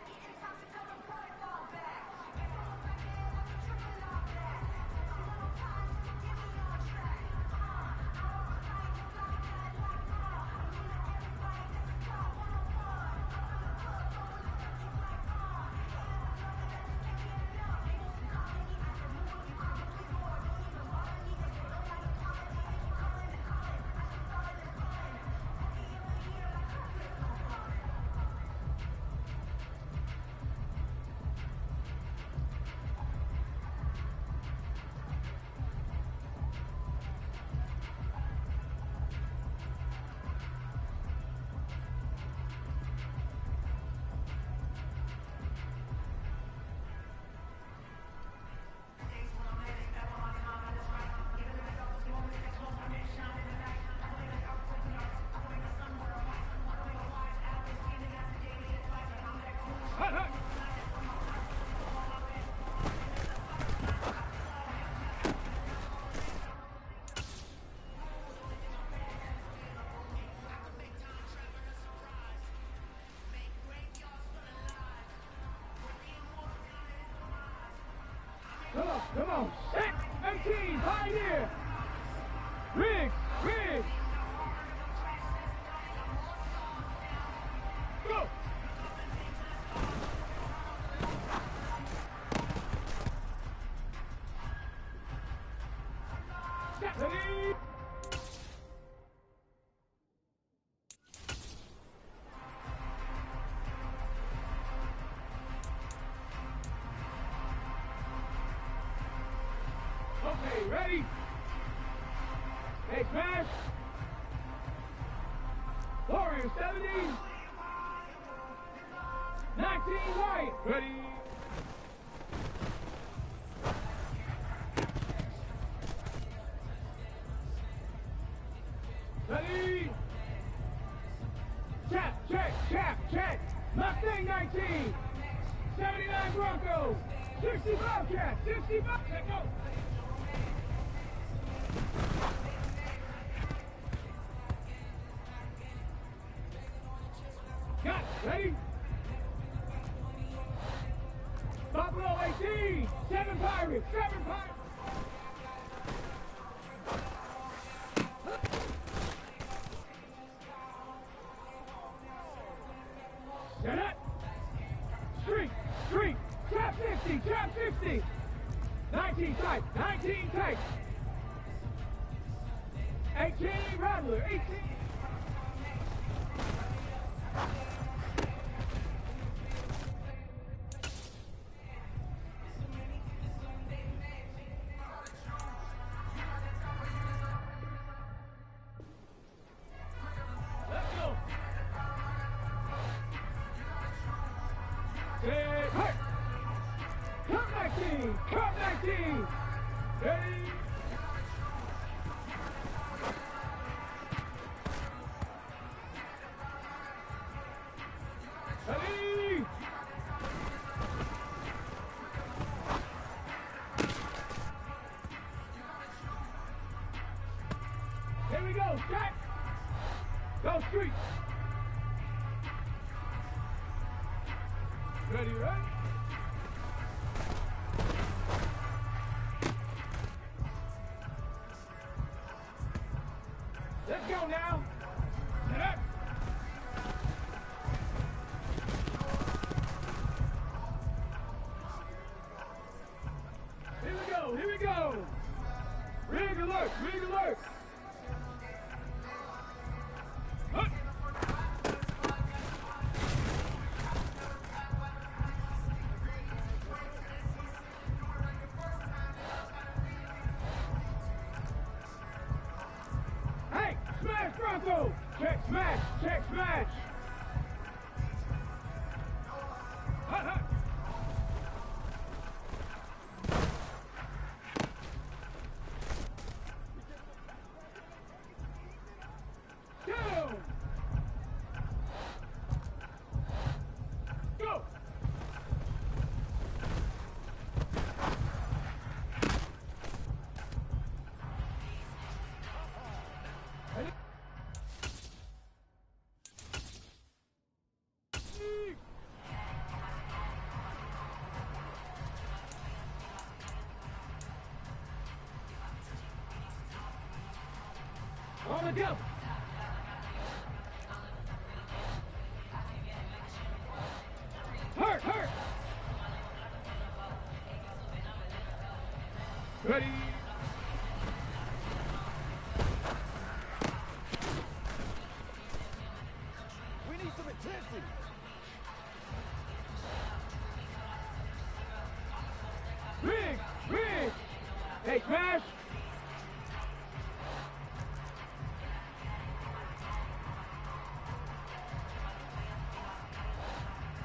Come on. Set. 18. Pioneer. Riggs. Riggs. Go. Set. Ready. Okay, ready? Hey, smash. Warrior 70. 19 right. Ready? Ready? Tap, check, tap, check. Mustang 19. 79 Bronco. 65 cat. 65. Let go. Got it. Ready? Buffalo 18. 7 Pirates. 7 Pirates. Set up. Street. Street. Trap 50. Trap 50. 19 tight. 19 tight. 18 Rattler. 18. Let's go. Set. Hurt. Come 19. Come 19. Ready. Ready. Here we go. Jack. Go street. Ready, right? Let's go now. Set up. Here we go. Here we go. Rig alert. Rig alert. Hup. Hey, smash Bronco! Check smash! Check smash! Hut, hut. Down! Go! On the go! Hurt, hurt! Ready? We need some intensity! Rig! Rig! Hey, smash!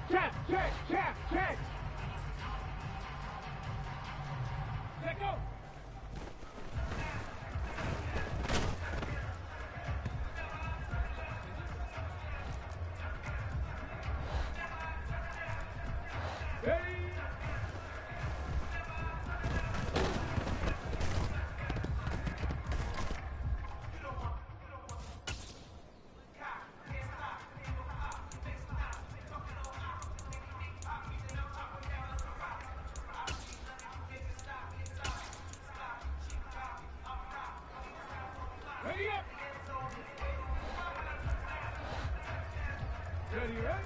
Check, check, check, check! Let go! Ready? Ready up. Ready, right?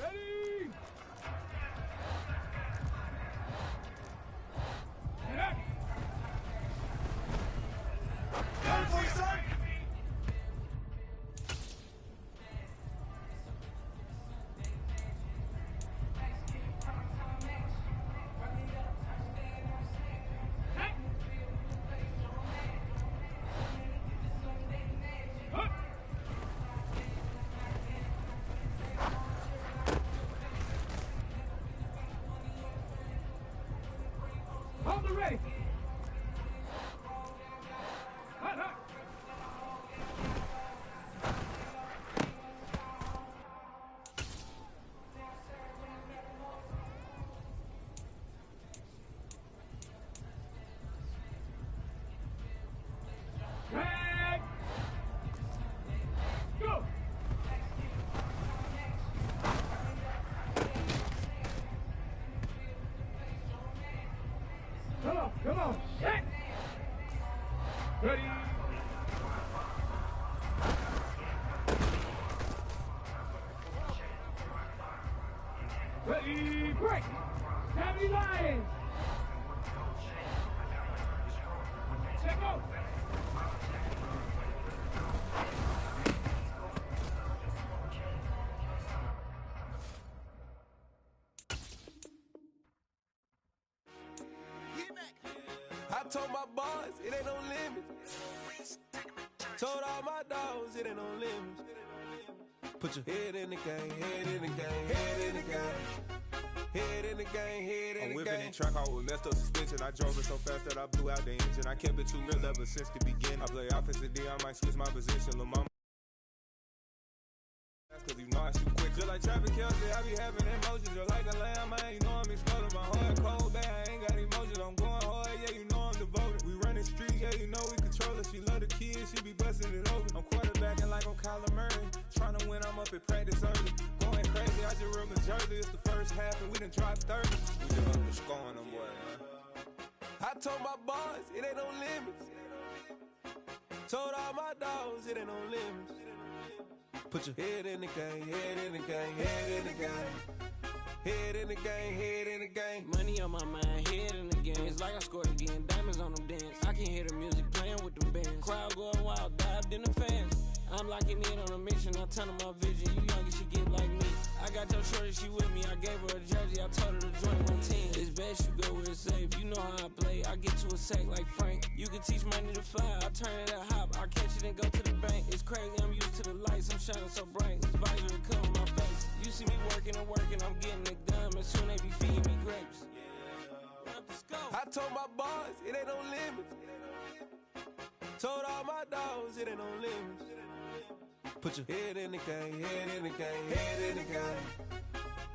Ready? Get up. Down for son. Hold the ready. Hot, hot. Drag. Go. Come on, set. Ready. Ready, break. Heavy Lions. Check out. I told my boys, it ain't no limits. Told all my dogs, it ain't no limits. Put your head in the game, head in the game, head in the game. Head in the game, head in the game. I'm whipping the track out with messed up suspension. I drove it so fast that I blew out the engine. I kept it too real ever since the beginning. I play offensive D, I might switch my position. Lil' mama, cause you know I shoot quick. Just like traffic Kelsey, I be having emotions. Just like a lamb, man, you know I'm exploding. My heart cold, bad, I ain't got emotions. I'm going hard, yeah, you know I'm devoted. We running streets, yeah, you know we control it. She love the kids, she be busting it over. I'm quarterbacking like I'm Kyler Murray. Trying to win, I'm up at practice early. Going crazy, I just real Jersey. It's the first half and we done dropped 30. We just up the scoring them, boy, man. I told my boys, it ain't no limits. Told all my dogs, it ain't no limits. Put your head in the game, head in the game, head in the game. Head in the game, head in the game. Money on my mind, head in the game. It's like I scored again, diamonds on them dance. I can hear the music playing with them bands. Crowd going wild, dived in the fans. I'm locking in on a mission, I turn on my vision. You young, you should get like me. I got your shorty, she with me. I gave her a jersey, I told her to join my team. It's best you go where it's safe. You know how I play, I get to a sack like Frank. You can teach money to fly, I turn it at hop. I catch it and go to the bank. It's crazy, I'm used to the lights, I'm shining so bright. This visor to cover my face. You see me working and working, I'm getting it done. And soon they be feeding me grapes. I told my boys, it ain't no limits. Told all my dogs, it ain't no limits. Put your head in the game, head in the game, head in the game.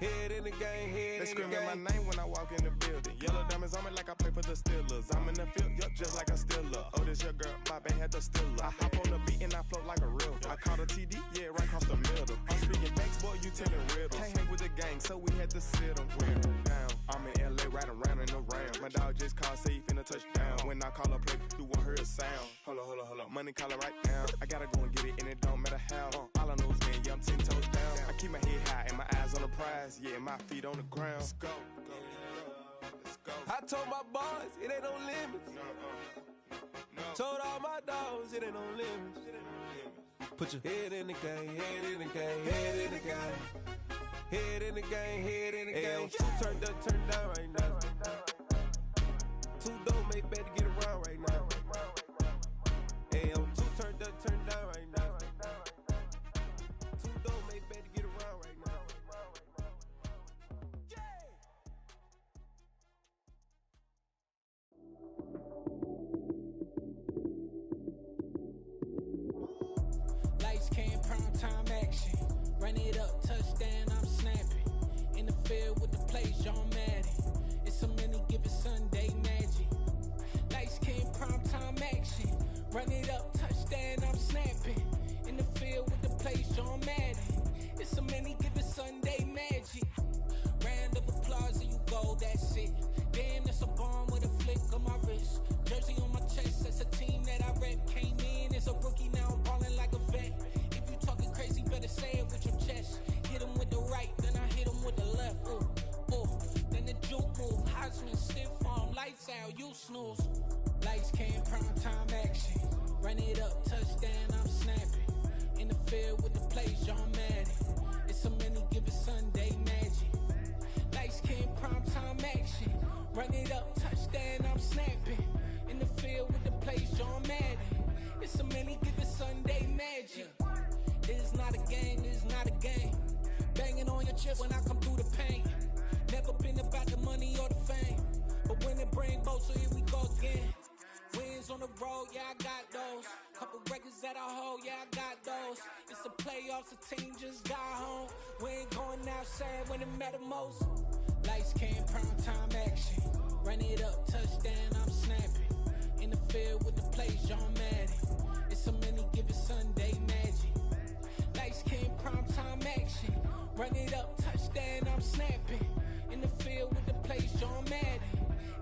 Head in the game, head in the game. They screaming my name when I walk in the building. Yellow diamonds on me like I play for the Steelers. I'm in the field, yup, just like a Steeler. Oh, this your girl, my band had the Steeler. I hop on the beat and I float like a real. I caught a TD, yeah, right across the middle. I'm speaking facts, boy, you telling riddles. Can't hang with the gang, so we had to sit them down. I'm in LA, riding around in the round. My dog just called, say he finna touch down. When I call a play, you won't hear a sound. Hold up, money call it right now. I gotta go and get it, and it don't matter how. All I know is, man, yeah, I'm 10 toes down. I keep my head high and my eyes on the prize. Yeah, my feet on the ground. Let's go. Let's go. I told my boys, it ain't no limits. Told all my dogs, it ain't no limits. Put your head in the game, head in the game, head in the game. Head in the game, head in the game. Turned up, turned down right now. Two dope make better get around right now. Hey, I'm two turned up, turned down right now. Two dope make better get around right now. Lights, cam, prime time action. Run it up, touchdown, I'm snapping. In the field with the plays, John Madden. It's a many given Sunday magic. Lights came primetime action. Run it up, touchdown, I'm snapping. In the field with the plays, John Madden. It's a many given Sunday magic. Round of applause and you go, that's it. Damn, that's a bomb with a flick on my wrist. Jersey on my chest, that's a team that I rep. Came in as a rookie, now I'm ballin' like a vet. If you talking crazy, better say it with your chest. Hit him with the right, then I hit him with the left. Ooh, ooh. Then the juke move, Heisman, stiff arm, lights out, you snooze. Lights came, prime time action. Run it up, touchdown, I'm snapping. In the field with the plays, John Madden. It's a many given Sunday magic. Lights came, prime time action. Run it up, touchdown, I'm snapping. In the field with the plays, John Madden. It's a many given Sunday magic. This is not a game, this is not a game. Banging on your chest when I come through the pain. Never been about the money or the fame. But when it bring both, so here we go again. Wins on the road, yeah, I got those. Couple records that I hold, yeah, I got those. It's the playoffs, the team just got home. We ain't going outside when it matter most. Lights came, prime time action. Run it up, touchdown, I'm snapping. In the field with the plays, John Madden. It's a many given Sunday magic. Lights came, prime time action. Run it up, touchdown, I'm snapping. In the field with the plays, John Madden.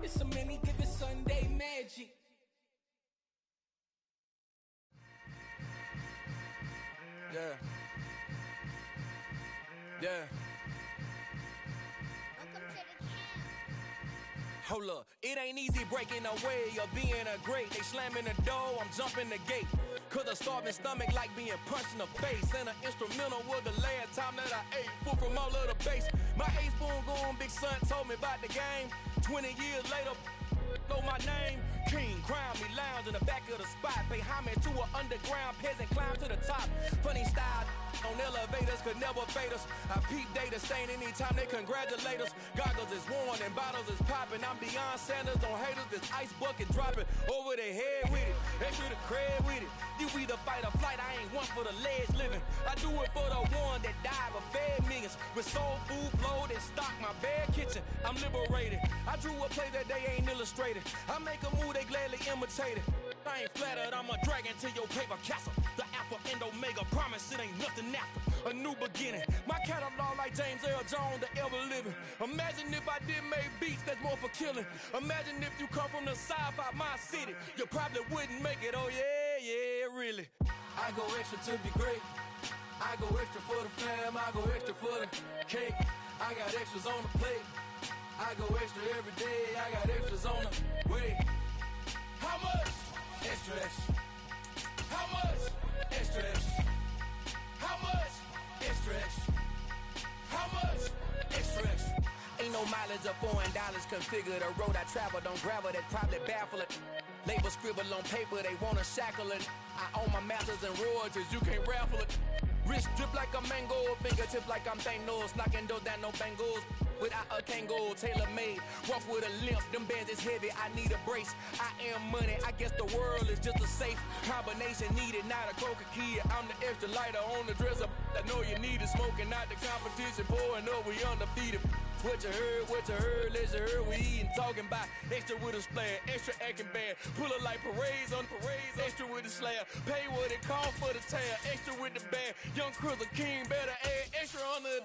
It's a many given Sunday magic. Yeah. Yeah. Hold up, it ain't easy breaking away or being a great. They slamming the door, I'm jumping the gate. Cause a starving stomach like being punched in the face. And an instrumental was the last time that I ate food from all of the base. My ace spoon going, big son told me about the game. 20 years later, know my name. King, crown me, lounge in the back of the spot. Pay homage to an underground peasant, climb to the top. Funny style on elevators could never fade us. I peep data stain anytime they congratulate us. Goggles is worn and bottles is popping. I'm Deion Sanders on haters, this ice bucket dropping over their head with it. Extra the cred with it. You either fight or flight, I ain't one for the ledge living. I do it for the one that died but fed millions. With soul food flowed and stocked my bad kitchen. I'm liberated. I drew a play that they ain't illustrated. I make a move, they gladly imitate it. I ain't flattered, I'm a dragon to your paper castle. The Alpha and Omega, promise it ain't nothing after. A new beginning. My catalog like James Earl Jones, the ever living. Imagine if I did make beats that's more for killing. Imagine if you come from the sci-fi, my city. You probably wouldn't make it, oh yeah, really. I go extra to be great. I go extra for the fam, I go extra for the cake. I got extras on the plate. I go extra every day, I got extras on the way. How much? Extra, extra. How much? Extra, extra. How much? Extra, extra. How much? Extra, extra. Ain't no mileage of $4 configure the road I travel. Don't gravel that probably baffle it. Label scribble on paper, they wanna shackle it. I own my masters and royalties, you can't raffle it. Wrist drip like a mango, fingertip like I'm Thanos. Knocking doors down, no bangles. Without a Kango, tailor-made. Walk with a limp, them bands is heavy, I need a brace. I am money, I guess the world is just a safe combination needed, not a coca key. I'm the extra lighter on the dresser. I know you need it, smoking out the competition, pouring up, we undefeated. What you heard, let's heard, we eating, talking about extra with a splash, extra acting bad. Pull it like parades on parades, extra with the slab. Pay what it cost for the tail, extra with the band. Young Cruz, king, better add extra on the.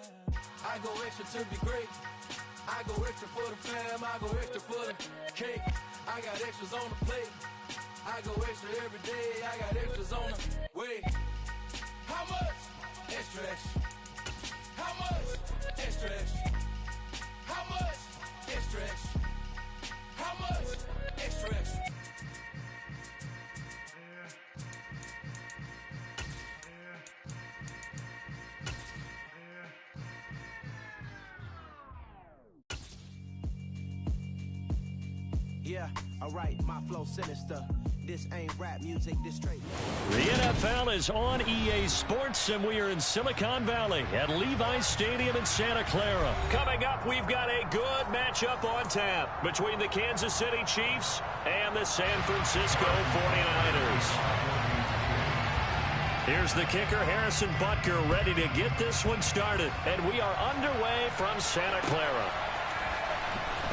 I go extra to be great. I go extra for the fam, I go extra for the cake. I got extras on the plate. I go extra every day, I got extras on the way. How much? Extra, extra. How much? Extra, extra. How much? Extra, extra. How much? Extra, extra. Yeah, alright, my flow sinister. This ain't rap music, this straight. The NFL is on EA Sports, and we are in Silicon Valley at Levi's Stadium in Santa Clara. Coming up, we've got a good matchup on tap between the Kansas City Chiefs and the San Francisco 49ers. Here's the kicker, Harrison Butker, ready to get this one started. And we are underway from Santa Clara.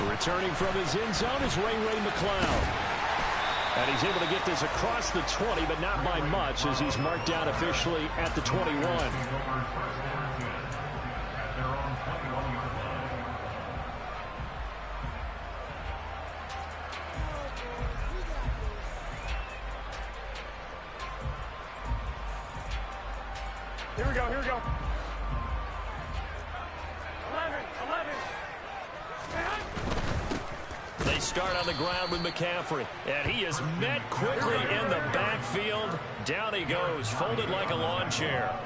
Returning from his end zone is Ray McCloud. And he's able to get this across the 20, but not by much, as he's marked down officially at the 21. Here we go, here we go. 11. They start on the ground with McCaffrey, and he is met quickly in the backfield. Down he goes, folded like a lawn chair.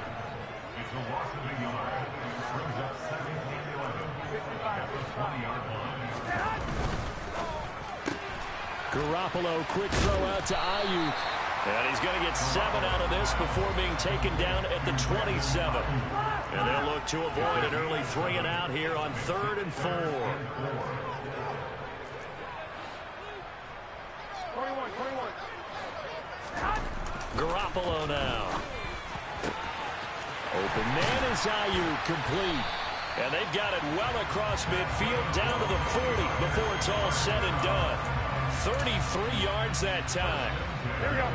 Garoppolo, quick throw out to Ayuk. And he's going to get 7 out of this before being taken down at the 27. And they'll look to avoid an early 3 and out here on 3rd and 4. 21. Garoppolo now. Open man is Ayuk, complete. And they've got it well across midfield down to the 40 before it's all said and done. 33 yards that time. Here we go.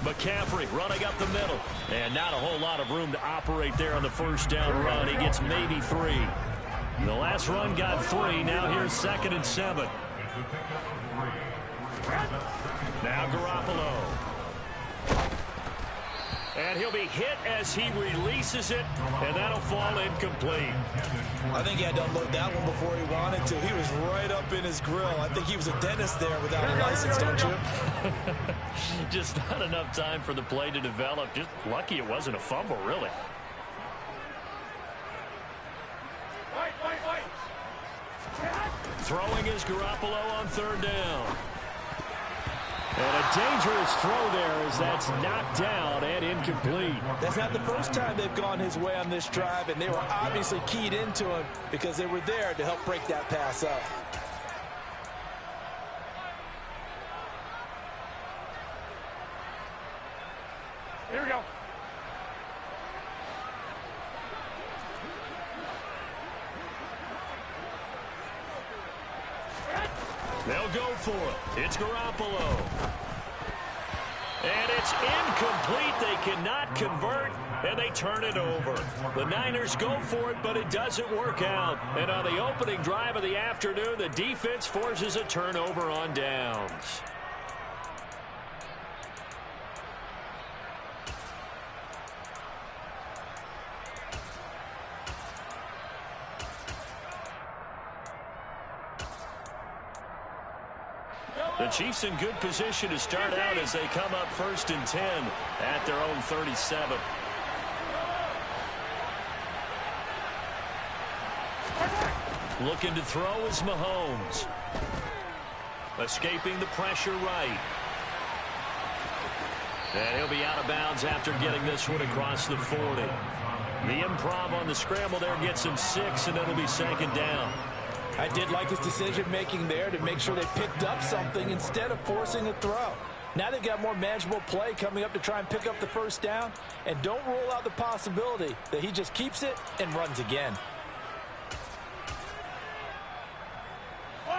McCaffrey running up the middle. And not a whole lot of room to operate there on the first down run. He gets maybe 3. The last run got 3. Now here's 2nd and 7. Now Garoppolo. And he'll be hit as he releases it, and that'll fall incomplete. I think he had to unload that one before he wanted to. He was right up in his grill. I think he was a dentist there without a license, don't you? Just not enough time for the play to develop. Just lucky it wasn't a fumble, really. Throwing is Garoppolo on 3rd down. And a dangerous throw there as that's knocked down and incomplete. That's not the first time they've gone his way on this drive, and they were obviously keyed into him because they were there to help break that pass up. Here we go. They'll go for it. It's Garoppolo. And it's incomplete. They cannot convert, and they turn it over. The Niners go for it, but it doesn't work out. And on the opening drive of the afternoon, the defense forces a turnover on downs. The Chiefs in good position to start out as they come up 1st and 10 at their own 37. Looking to throw is Mahomes. Escaping the pressure right. And he'll be out of bounds after getting this one across the 40. The improv on the scramble there gets him 6, and it'll be 2nd down. I did like his decision-making there to make sure they picked up something instead of forcing a throw. Now they've got more manageable play coming up to try and pick up the 1st down, and don't rule out the possibility that he just keeps it and runs again.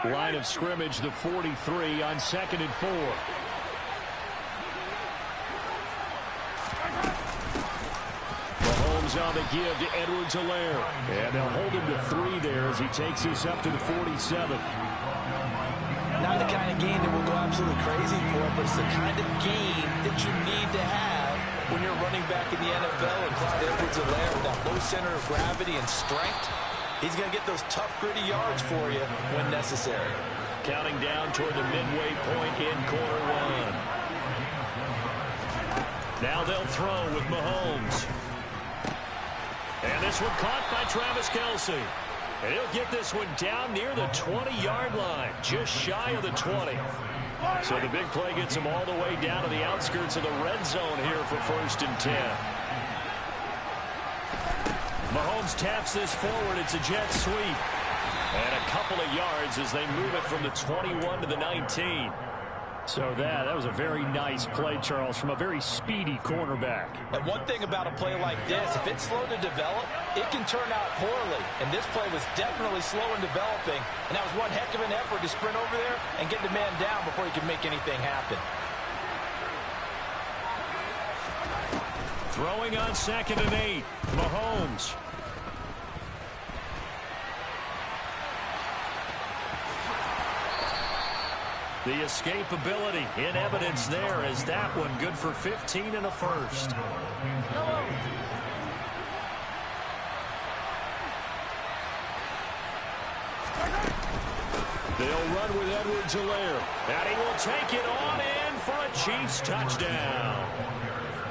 Line of scrimmage, the 43 on 2nd and 4. On the give to Edwards-Helaire. And they'll hold him to 3 there as he takes this up to the 47. Not the kind of game that will go absolutely crazy for, but it's the kind of game that you need to have when you're running back in the NFL. And Clyde Edwards-Helaire with that low center of gravity and strength, he's going to get those tough, gritty yards for you when necessary. Counting down toward the midway point in quarter 1. Now they'll throw with Mahomes. And this one caught by Travis Kelce. And he'll get this one down near the 20-yard line, just shy of the 20. So the big play gets him all the way down to the outskirts of the red zone here for 1st and 10. Mahomes taps this forward. It's a jet sweep. And a couple of yards as they move it from the 21 to the 19. So that was a very nice play, Charles, from a very speedy cornerback. And one thing about a play like this, if it's slow to develop, it can turn out poorly. And this play was definitely slow in developing. And that was one heck of an effort to sprint over there and get the man down before he could make anything happen. Throwing on 2nd and 8. Mahomes. The escapability in evidence there as that one good for 15 and a first. They'll run with Edwards-Helaire. And he will take it on in for a Chiefs touchdown.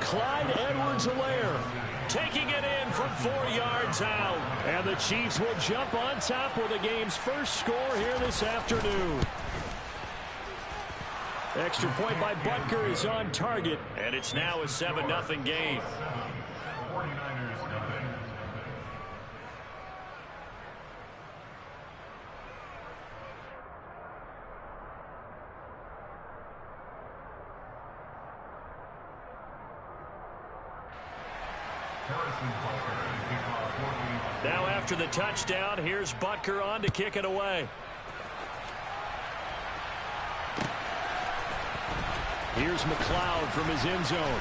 Clyde Edwards-Helaire taking it in from 4 yards out. And the Chiefs will jump on top with the game's first score here this afternoon. Extra point by Butker is on target, and it's now a 7-0 game. Now after the touchdown, here's Butker on to kick it away. Here's McLeod from his end zone.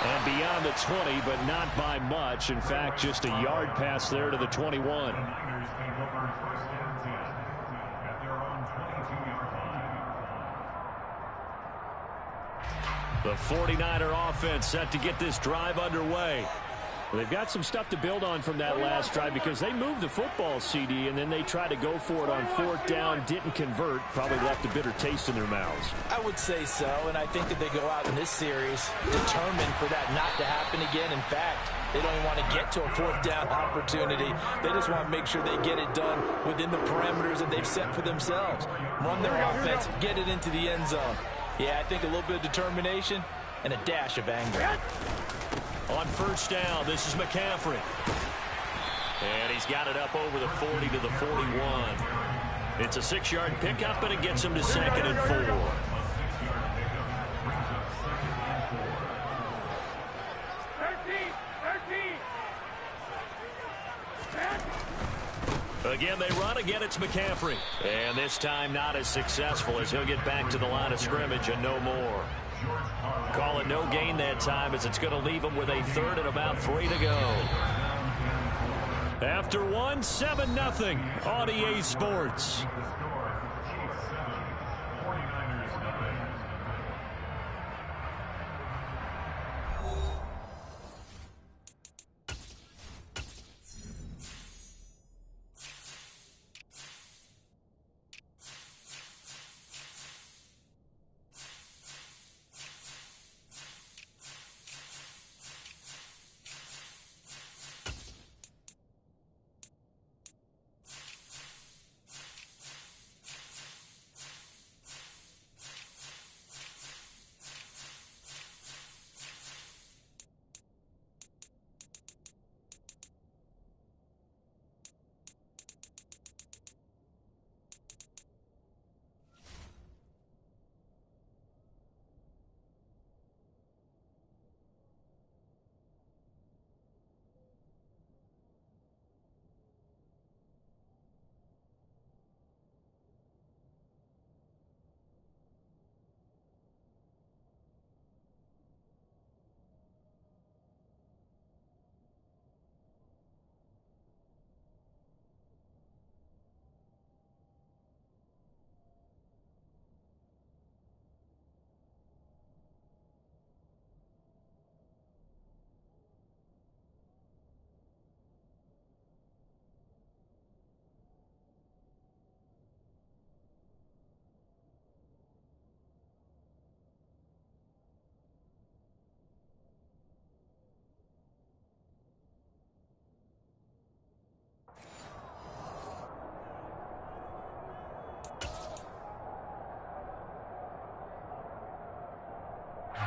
And beyond the 20, but not by much. In fact, just a yard pass there to the 21. The 49er offense set to get this drive underway. Well, they've got some stuff to build on from that last drive because they moved the football, CD, and then they tried to go for it on 4th down, didn't convert, probably left a bitter taste in their mouths. I would say so, and I think that they go out in this series determined for that not to happen again. In fact, they don't even want to get to a 4th down opportunity. They just want to make sure they get it done within the parameters that they've set for themselves. Run their offense, get it into the end zone. Yeah, I think a little bit of determination and a dash of anger. On 1st down, this is McCaffrey. And he's got it up over the 40 to the 41. It's a 6-yard pickup, and it gets him to 2nd and 4. Again, they run. Again, it's McCaffrey. And this time not as successful as he'll get back to the line of scrimmage and no more. Call it no gain that time as it's going to leave them with a 3rd and about 3 to go. After one, 7-0 on EA Sports.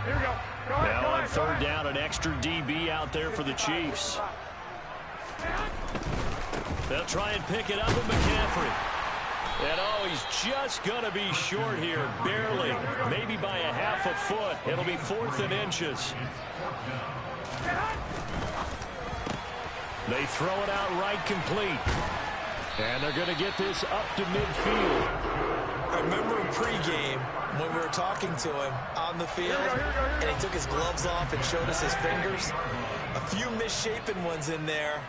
Here we go. Now on 3rd down, an extra DB out there for the Chiefs. They'll try and pick it up with McCaffrey. And, oh, he's just going to be short here, barely. Maybe by a half a foot. It'll be 4th and inches. They throw it out right complete. And they're going to get this up to midfield. I remember in pregame when we were talking to him on the field, and he took his gloves off and showed us his fingers. A few misshapen ones in there,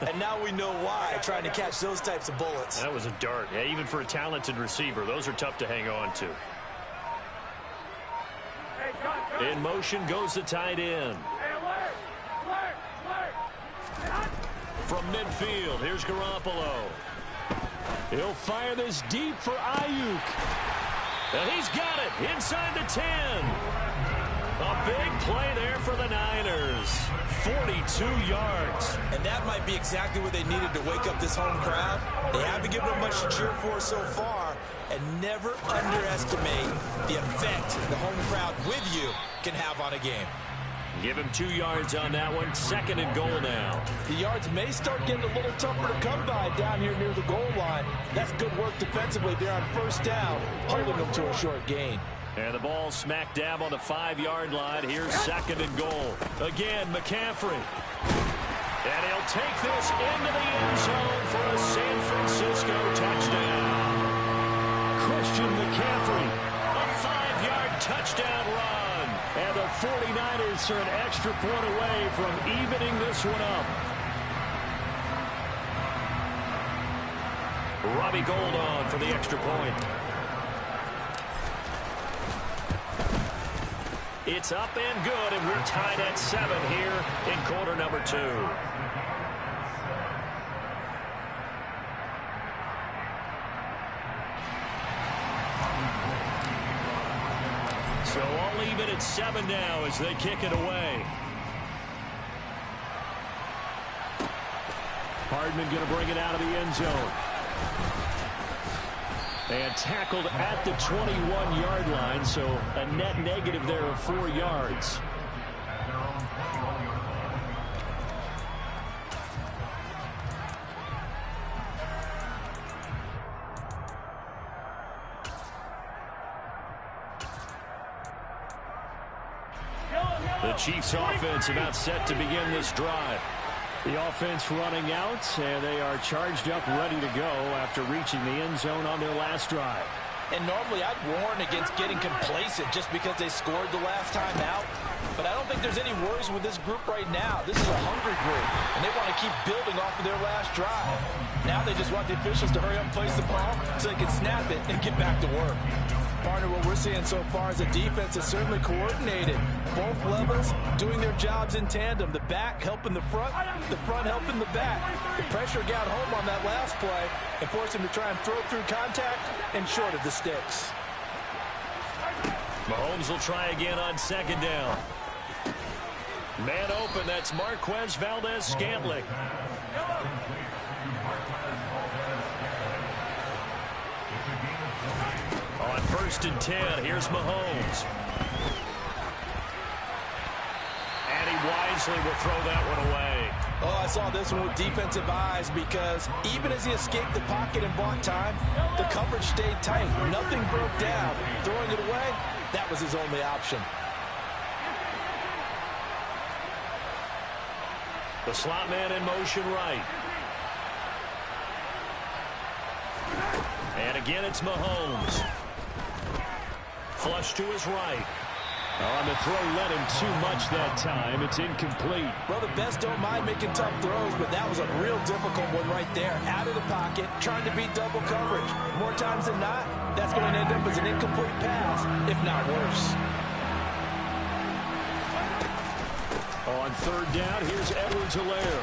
and now we know why, trying to catch those types of bullets. That was a dart. Yeah, even for a talented receiver, those are tough to hang on to. In motion goes the tight end. From midfield, here's Garoppolo. He'll fire this deep for Ayuk. And he's got it inside the 10. A big play there for the Niners. 42 yards. And that might be exactly what they needed to wake up this home crowd. They haven't given them much to cheer for so far. And never underestimate the effect the home crowd with you can have on a game. Give him 2 yards on that one. 2nd and goal now. The yards may start getting a little tougher to come by down here near the goal line. That's good work defensively there on 1st down, holding them to a short gain. And the ball smack dab on the 5-yard line. Here's 2nd and goal. Again, McCaffrey. And he'll take this into the end zone for a San Francisco touchdown. Christian McCaffrey, a 5-yard touchdown run. And the 49ers are an extra point away from evening this one up. Robbie Gould on for the extra point. It's up and good, and we're tied at 7 here in quarter number 2. So all even at 7 now as they kick it away. Hardman going to bring it out of the end zone. And tackled at the 21-yard line, so a net negative there of 4 yards. The Chiefs offense about set to begin this drive. The offense running out, and they are charged up, ready to go after reaching the end zone on their last drive. And normally I'd warn against getting complacent just because they scored the last time out. But I don't think there's any worries with this group right now. This is a hungry group, and they want to keep building off of their last drive. Now they just want the officials to hurry up and place the ball so they can snap it and get back to work. Partner, what we're seeing so far is the defense is certainly coordinated. Both levels doing their jobs in tandem. The back helping the front helping the back. The pressure got home on that last play and forced him to try and throw through contact and short of the sticks. Mahomes will try again on 2nd down. Man open, that's Marquez Valdez-Scantling. On 1st and 10, here's Mahomes. And he wisely will throw that one away. Oh, I saw this one with defensive eyes because even as he escaped the pocket and bought time, the coverage stayed tight. Nothing broke down. Throwing it away, that was his only option. The slot man in motion right. And again, it's Mahomes. Flush to his right. On the throw, let him too much that time. It's incomplete. Well, the best don't mind making tough throws, but that was a real difficult one right there. Out of the pocket, trying to beat double coverage. More times than not, that's going to end up as an incomplete pass, if not worse. On 3rd down, here's Edwards-Helaire.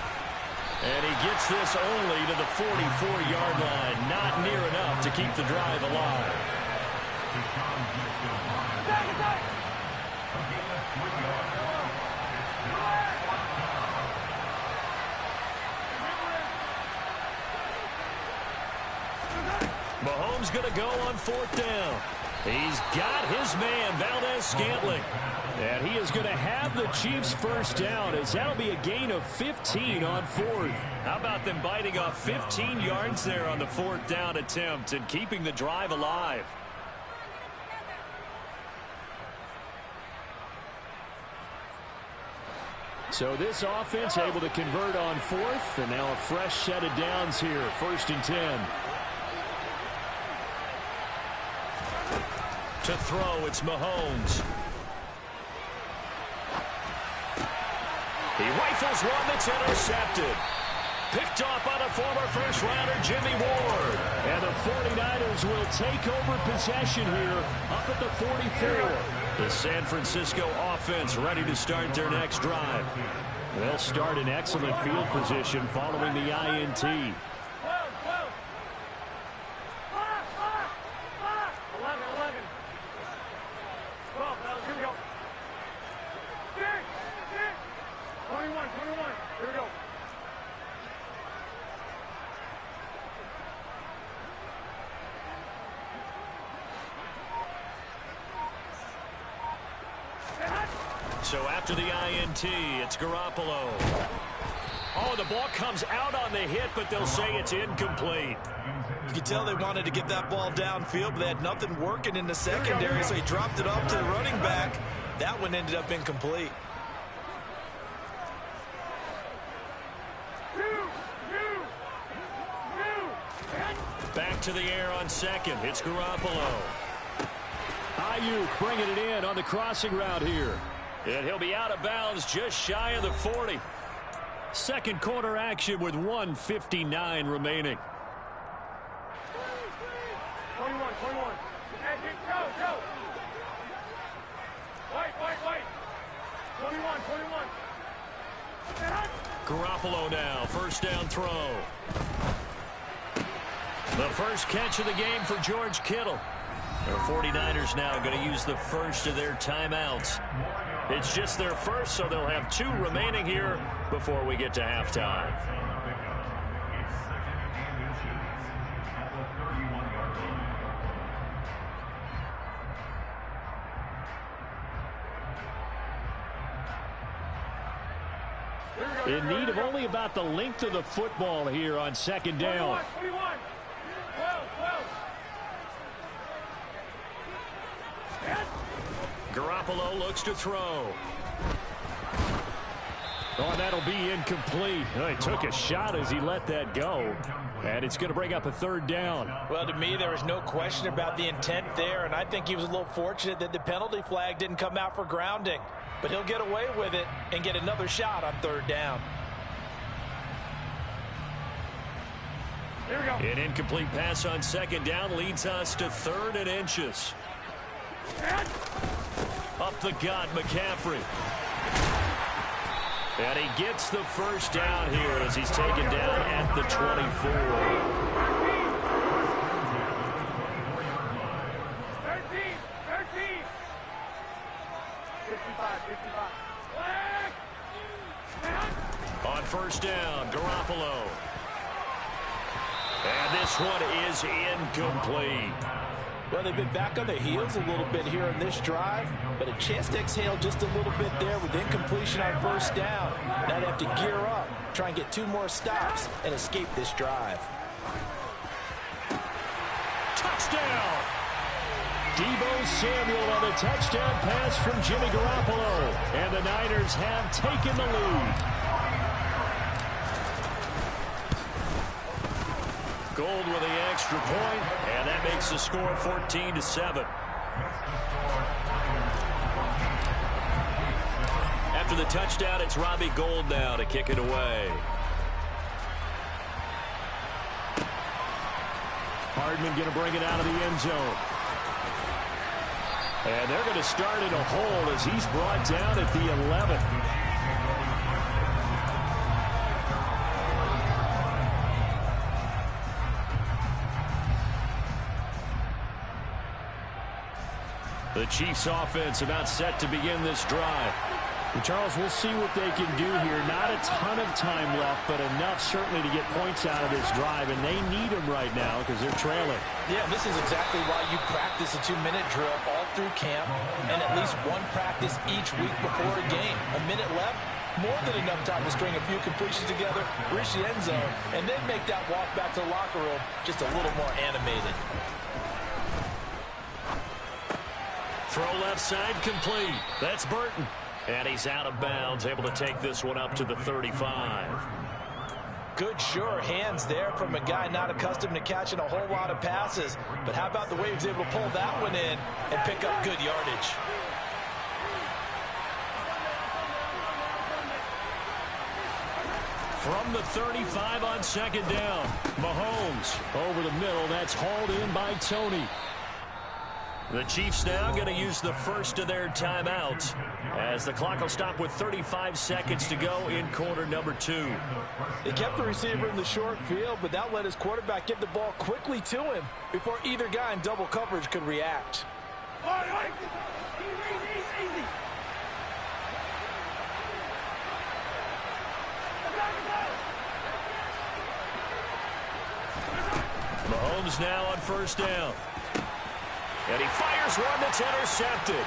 And he gets this only to the 44-yard line. Not near enough to keep the drive alive. Mahomes going to go on 4th down. He's got his man, Valdez-Scantling. And he is going to have the Chiefs first down, as that'll be a gain of 15 on fourth. How about them biting off 15 yards there on the fourth down attempt and keeping the drive alive? So this offense able to convert on fourth, and now a fresh set of downs here, 1st and 10. To throw, it's Mahomes. He rifles one that's intercepted. Picked off by the former first-rounder Jimmy Ward. And the 49ers will take over possession here up at the 44. The San Francisco offense ready to start their next drive. They'll start in excellent field position following the INT. 11, 11. 12, here we go. 6, 21, here we go. So after the INT, it's Garoppolo. Oh, the ball comes out on the hit, but they'll say it's incomplete. You can tell they wanted to get that ball downfield, but they had nothing working in the secondary, so he dropped it off to the running back. That one ended up incomplete. Back to the air on second. It's Garoppolo. Ayuk bringing it in on the crossing route here. And he'll be out of bounds just shy of the 40. Second quarter action with 1:59 remaining. 21. Hey, go. Wait. 21. Garoppolo now, first down throw. The first catch of the game for George Kittle. The 49ers now going to use the first of their timeouts. It's just their first, so they'll have 2 remaining here before we get to halftime. In need of only about the length of the football here on second down. 21. 12. Garoppolo looks to throw. Oh, that'll be incomplete. He took a shot as he let that go. And it's going to bring up a third down. Well, to me, there was no question about the intent there, and I think he was a little fortunate that the penalty flag didn't come out for grounding. But he'll get away with it and get another shot on third down. Here we go. An incomplete pass on second down leads us to 3rd and inches. Up the gut, McCaffrey. And he gets the first down here as he's taken down at the 24. 13. 55. On first down, Garoppolo. And this one is incomplete. Well, they've been back on their heels a little bit here on this drive, but a chance to exhale just a little bit there with incompletion on first down. Now they have to gear up, try and get 2 more stops, and escape this drive. Touchdown! Deebo Samuel on the touchdown pass from Jimmy Garoppolo. And the Niners have taken the lead. Gold with the extra point, and that makes the score 14-7. After the touchdown, it's Robbie Gould now to kick it away. Hardman going to bring it out of the end zone. And they're going to start in a hole as he's brought down at the 11. The Chiefs offense about set to begin this drive. And Charles, we'll see what they can do here. Not a ton of time left, but enough certainly to get points out of this drive, and they need them right now because they're trailing. Yeah, this is exactly why you practice a 2-minute drill all through camp and at least one practice each week before a game. A minute left, more than enough time to string a few completions together, reach the end zone, and then make that walk back to the locker room just a little more animated. Throw left side complete. That's Burton. And he's out of bounds, able to take this one up to the 35. Good, sure hands there from a guy not accustomed to catching a whole lot of passes. But how about the way he was able to pull that one in and pick up good yardage? From the 35 on second down, Mahomes over the middle. That's hauled in by Tony. The Chiefs now going to use the first of their timeouts as the clock will stop with 35 seconds to go in quarter number 2. They kept the receiver in the short field, but that let his quarterback get the ball quickly to him before either guy in double coverage could react. All right. Easy. Mahomes now on first down. And he fires one that's intercepted.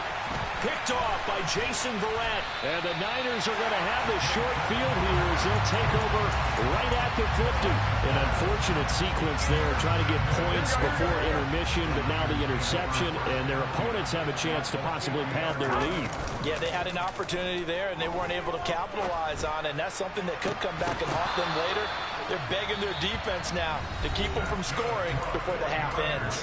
Picked off by Jason Verrett. And the Niners are going to have the short field here as they'll take over right at the 50. An unfortunate sequence there, trying to get points before intermission, but now the interception, and their opponents have a chance to possibly pad their lead. Yeah, they had an opportunity there, and they weren't able to capitalize on it, and that's something that could come back and haunt them later. They're begging their defense now to keep them from scoring before the half ends.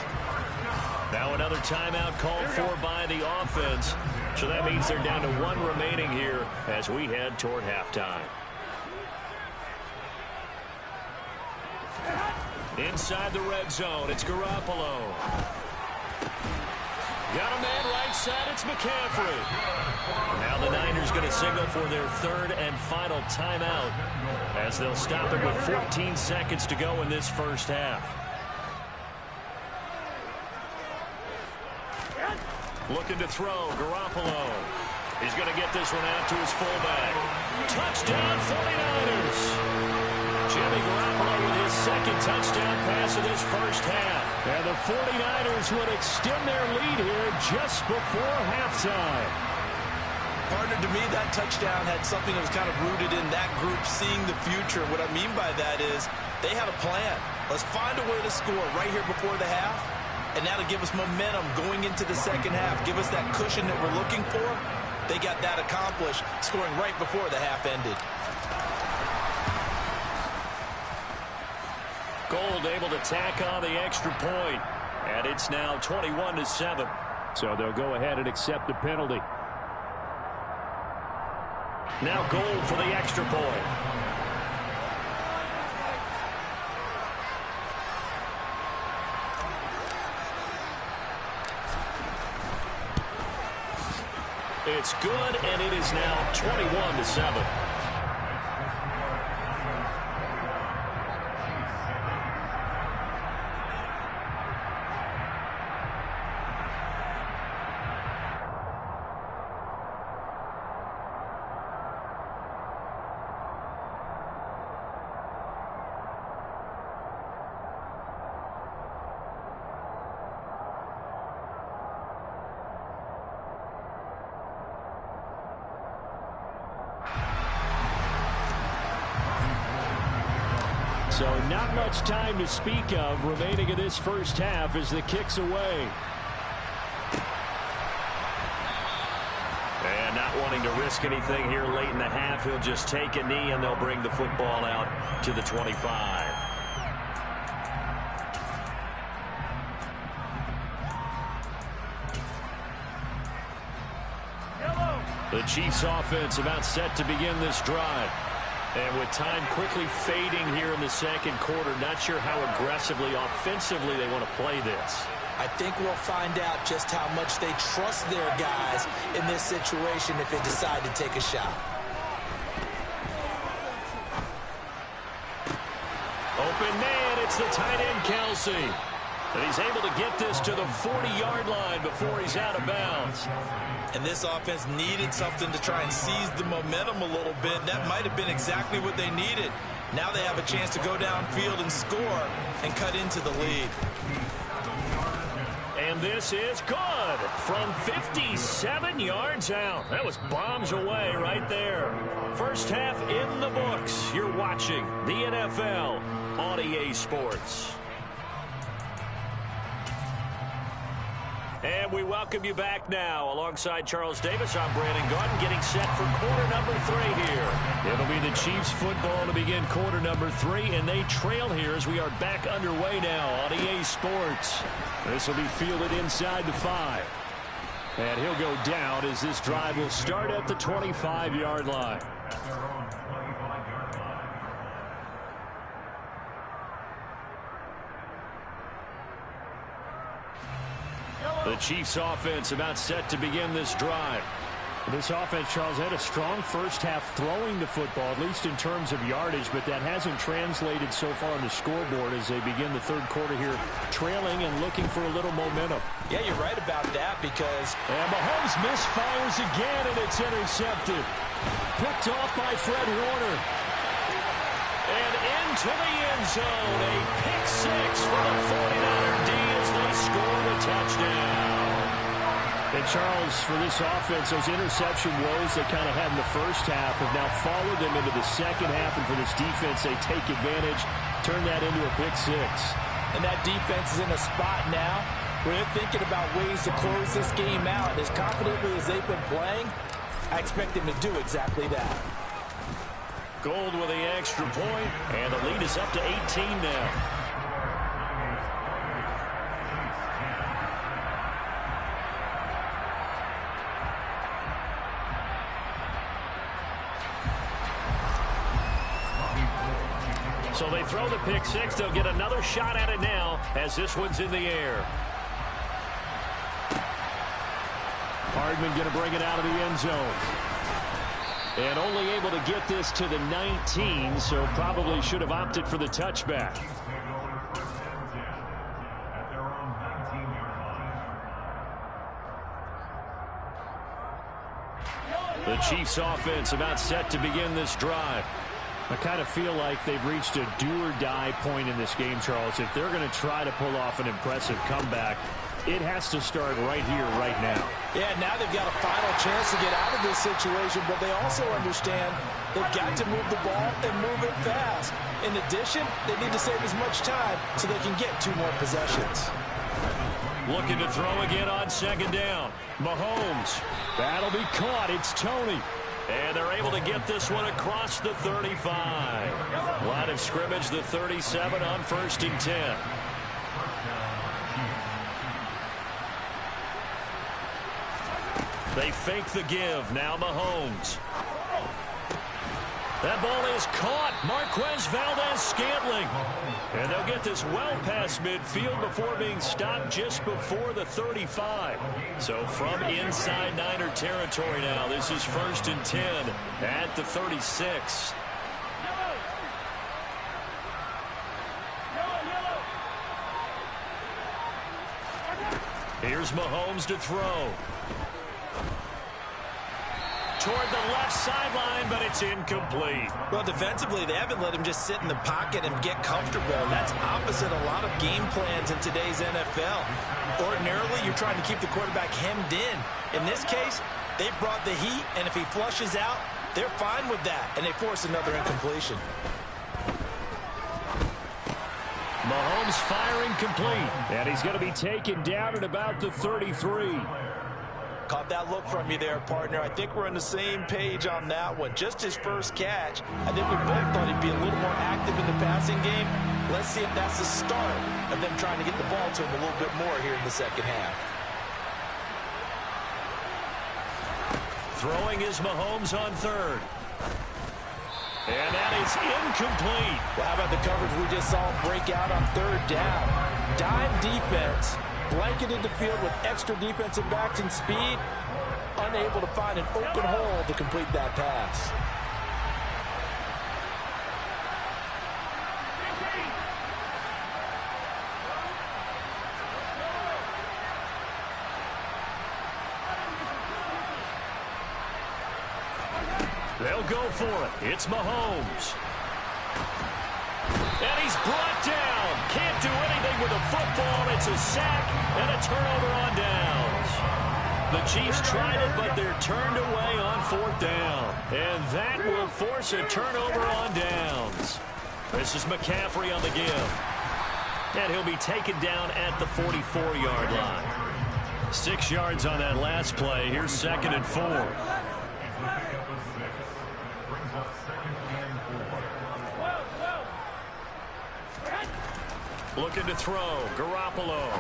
Now another timeout called for by the offense. So that means they're down to one remaining here as we head toward halftime. Inside the red zone, it's Garoppolo. Got a man right side, it's McCaffrey. Now the Niners going to signal for their third and final timeout as they'll stop it with 14 seconds to go in this first half. Looking to throw, Garoppolo. He's going to get this one out to his fullback. Touchdown, 49ers. Jimmy Garoppolo with his second touchdown pass of this first half. And the 49ers would extend their lead here just before halftime. Partner, to me, that touchdown had something that was kind of rooted in that group seeing the future. What I mean by that is they had a plan. Let's find a way to score right here before the half. And that'll give us momentum going into the second half. Give us that cushion that we're looking for. They got that accomplished, scoring right before the half ended. Gold able to tack on the extra point. And it's now 21-7. So they'll go ahead and accept the penalty. Now Gold for the extra point. It's good, and it is now 21-7. So not much time to speak of remaining in this first half as the kick's away. And not wanting to risk anything here late in the half, he'll just take a knee and they'll bring the football out to the 25. The Chiefs offense about set to begin this drive. And with time quickly fading here in the second quarter, not sure how aggressively, offensively they want to play this. I think we'll find out just how much they trust their guys in this situation if they decide to take a shot. Open man, it's the tight end, Kelsey. And he's able to get this to the 40-yard line before he's out of bounds. And this offense needed something to try and seize the momentum a little bit. That might have been exactly what they needed. Now they have a chance to go downfield and score and cut into the lead. And this is good from 57 yards out. That was bombs away right there. First half in the books. You're watching the NFL on EA Sports. And we welcome you back now. Alongside Charles Davis, I'm Brandon Gaudin, getting set for quarter number 3 here. It'll be the Chiefs football to begin quarter number 3, and they trail here as we are back underway now on EA Sports. This will be fielded inside the 5. And he'll go down as this drive will start at the 25-yard line. The Chiefs offense about set to begin this drive. This offense, Charles, had a strong first half throwing the football, at least in terms of yardage, but that hasn't translated so far on the scoreboard as they begin the third quarter here, trailing and looking for a little momentum. Yeah, you're right about that because... And Mahomes misfires again, and it's intercepted. Picked off by Fred Warner. And into the end zone, a pick 6 for the 49er D as they score the touchdown. And Charles, for this offense, those interception woes they kind of had in the first half have now followed them into the second half. And for this defense, they take advantage, turn that into a pick 6. And that defense is in a spot now where they're thinking about ways to close this game out. As confidently as they've been playing, I expect them to do exactly that. Gold with the extra point, and the lead is up to 18 now. So they throw the pick 6. They'll get another shot at it now as this one's in the air. Hardman going to bring it out of the end zone. And only able to get this to the 19, so probably should have opted for the touchback. The Chiefs offense about set to begin this drive. I kind of feel like they've reached a do-or-die point in this game, Charles. If they're going to try to pull off an impressive comeback, it has to start right here, right now. Yeah, now they've got a final chance to get out of this situation, but they also understand they've got to move the ball and move it fast. In addition, they need to save as much time so they can get 2 more possessions. Looking to throw again on second down. Mahomes. That'll be caught. It's Tony. And they're able to get this one across the 35. Line of scrimmage, the 37 on 1st and 10. They fake the give. Now Mahomes. That ball is caught. Marquez Valdes-Scantling. And they'll get this well past midfield before being stopped just before the 35. So from inside Niner territory now, this is 1st and 10 at the 36. Here's Mahomes to throw. Toward the left sideline, but it's incomplete. Well, defensively, they haven't let him just sit in the pocket and get comfortable. And that's opposite a lot of game plans in today's NFL. Ordinarily, you're trying to keep the quarterback hemmed in. In this case, they brought the heat, and if he flushes out, they're fine with that, and they force another incompletion. Mahomes firing complete. And he's going to be taken down at about the 33. Caught that look from you there, partner. I think we're on the same page on that one. Just his first catch. I think we both thought he'd be a little more active in the passing game. Let's see if that's the start of them trying to get the ball to him a little bit more here in the second half. Throwing is Mahomes on 3rd. And that is incomplete. Well, how about the coverage we just saw break out on 3rd down? Dime defense. Blanketed the field with extra defensive backs and speed, unable to find an open hole to complete that pass. They'll go for it. It's Mahomes. And he's brought down. Can't do anything with the football. It's a sack and a turnover on downs. The Chiefs tried it, but they're turned away on 4th down. And that will force a turnover on downs. This is McCaffrey on the give. And he'll be taken down at the 44-yard line. 6 yards on that last play. Here's 2nd and 4. Looking to throw. Garoppolo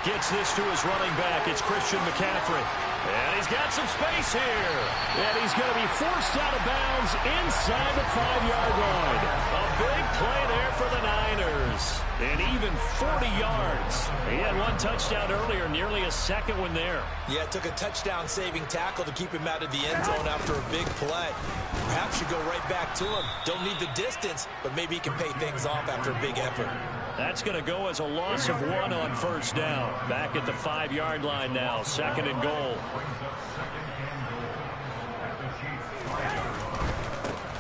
gets this to his running back. It's Christian McCaffrey. And he's got some space here. And he's going to be forced out of bounds inside the 5-yard line. A big play there for the Niners. And even 40 yards. He had 1 touchdown earlier, nearly a second one there. Yeah, it took a touchdown-saving tackle to keep him out of the end zone after a big play. Perhaps you go right back to him. Don't need the distance, but maybe he can pay things off after a big effort. That's going to go as a loss of 1 on 1st down. Back at the 5-yard line now, 2nd and goal.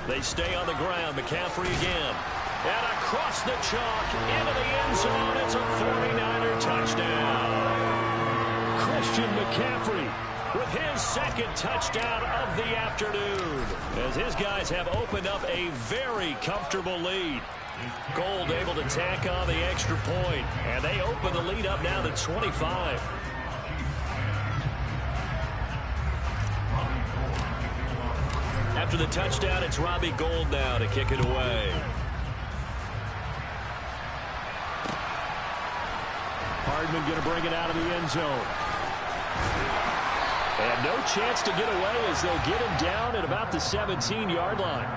They stay on the ground. McCaffrey again. And across the chalk into the end zone. It's a 49er touchdown. Christian McCaffrey with his 2nd touchdown of the afternoon, as his guys have opened up a very comfortable lead. Gold able to tack on the extra point, and they open the lead up now to 25. After the touchdown, it's Robbie Gould now to kick it away. Hardman going to bring it out of the end zone. And no chance to get away as they'll get him down at about the 17-yard line.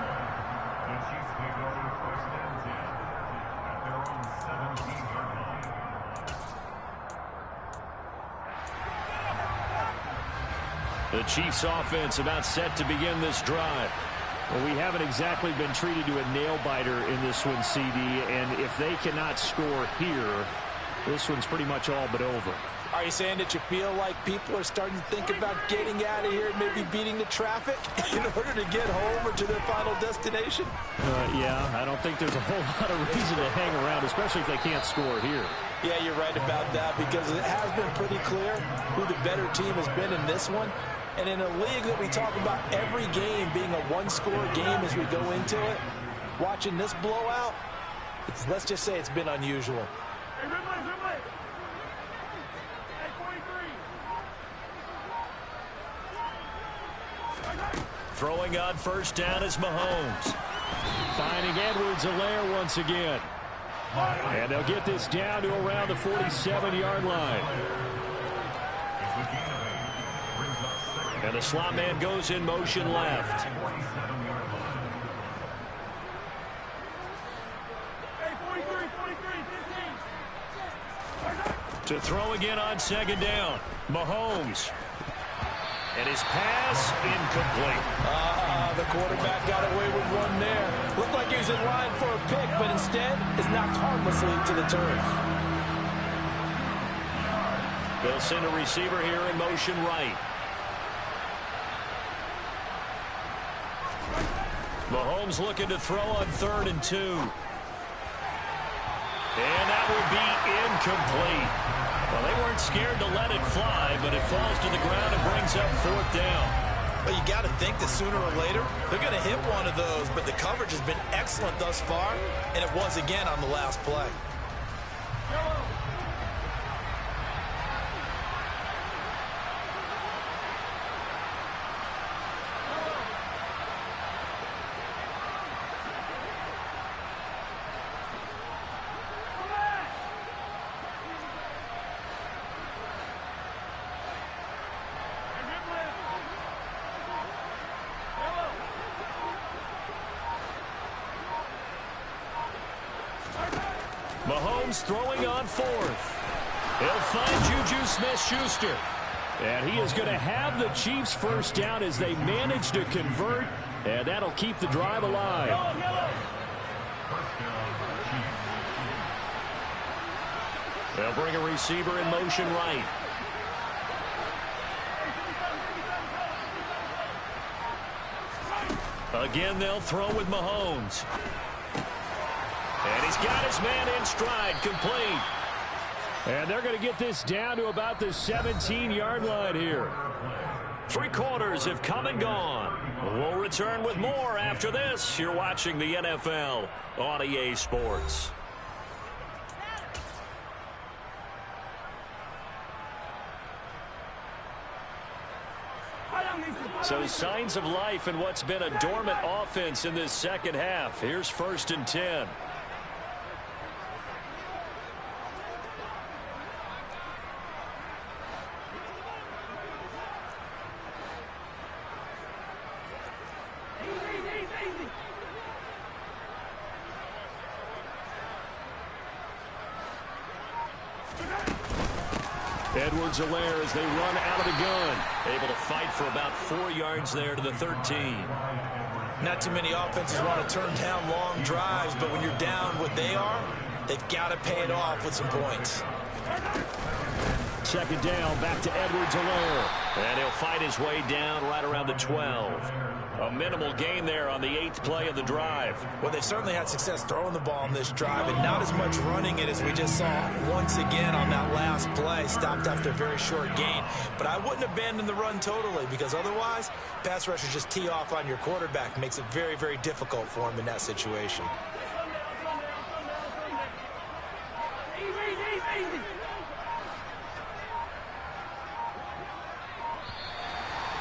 The Chiefs offense about set to begin this drive. Well, we haven't exactly been treated to a nail-biter in this one, CD, and if they cannot score here, this one's pretty much all but over. Are you saying that you feel like people are starting to think about getting out of here and maybe beating the traffic in order to get home or to their final destination? Yeah, I don't think there's a whole lot of reason to hang around, especially if they can't score here. Yeah, you're right about that, because it has been pretty clear who the better team has been in this one. And in a league that we talk about every game being a one-score game as we go into it, watching this blowout, let's just say it's been unusual. Hey, Ridley. Hey, 43. Throwing on 1st down is Mahomes. Finding Edwards-Helaire once again. And they'll get this down to around the 47-yard line. And the slot man goes in motion left. Hey, 43, 15. To throw again on 2nd down. Mahomes. And his pass incomplete. The quarterback got away with one there. Looked like he was in line for a pick, but instead is knocked harmlessly to the turf. They'll send a receiver here in motion right. Mahomes looking to throw on 3rd and 2. And that will be incomplete. Well, they weren't scared to let it fly, but it falls to the ground and brings up 4th down. Well, you got to think that sooner or later they're going to hit one of those, but the coverage has been excellent thus far, and it was again on the last play. Mahomes throwing on 4th. He'll find Juju Smith-Schuster. And he is going to have the Chiefs 1st down as they manage to convert, and that'll keep the drive alive. They'll bring a receiver in motion right. Again, they'll throw with Mahomes. And he's got his man in stride, complete. And they're going to get this down to about the 17-yard line here. 3 quarters have come and gone. We'll return with more after this. You're watching the NFL on EA Sports. So signs of life in what's been a dormant offense in this second half. Here's 1st and 10. Edwards-Helaire as they run out of the gun. Able to fight for about 4 yards there to the 13. Not too many offenses want to turn down long drives, but when you're down what they are, they've got to pay it off with some points. 2nd down, back to Edwards-Helaire. And he'll fight his way down right around the 12. A minimal gain there on the 8th play of the drive. Well, they've certainly had success throwing the ball on this drive, and not as much running it as we just saw once again on that last play. Stopped after a very short gain. But I wouldn't abandon the run totally, because otherwise, pass rushers just tee off on your quarterback. Makes it very, very difficult for him in that situation.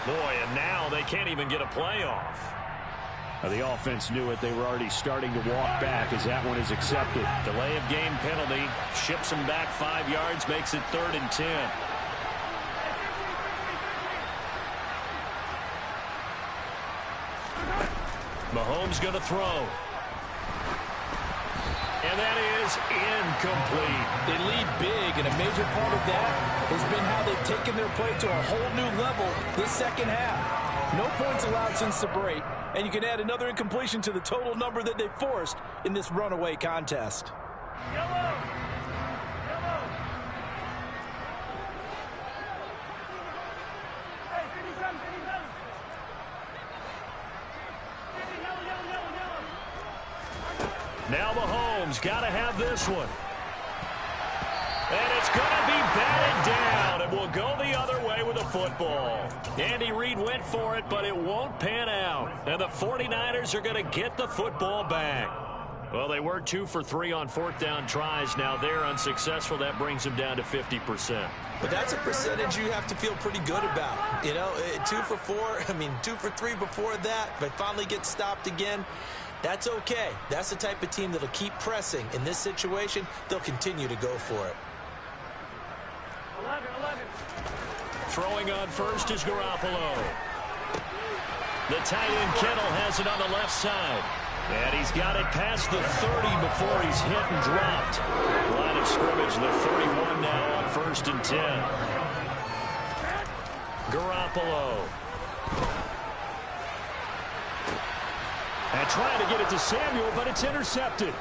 Boy, and now they can't even get a playoff. The offense knew it. They were already starting to walk back as that one is accepted. Delay of game penalty. Ships them back 5 yards, makes it 3rd and 10. Mahomes going to throw. And that is incomplete. They lead big, and a major part of that has been how they've taken their play to a whole new level this second half. No points allowed since the break, and you can add another incompletion to the total number that they forced in this runaway contest. Now Mahomes got to have this one. And it's going to be batted down, and we'll go the other way with the football. Andy Reid went for it, but it won't pan out. And the 49ers are going to get the football back. Well, they were 2 for 3 on 4th down tries. Now they're unsuccessful. That brings them down to 50%. But that's a percentage you have to feel pretty good about. You know, 2 for 2 for 3 before that, but finally get stopped again. That's okay. That's the type of team that'll keep pressing. In this situation, they'll continue to go for it. 11. Throwing on first is Garoppolo. The tight end Kittle has it on the left side. And he's got it past the 30 before he's hit and dropped. Line of scrimmage, the 31 now on 1st and 10. Garoppolo. And trying to get it to Samuel, but it's intercepted.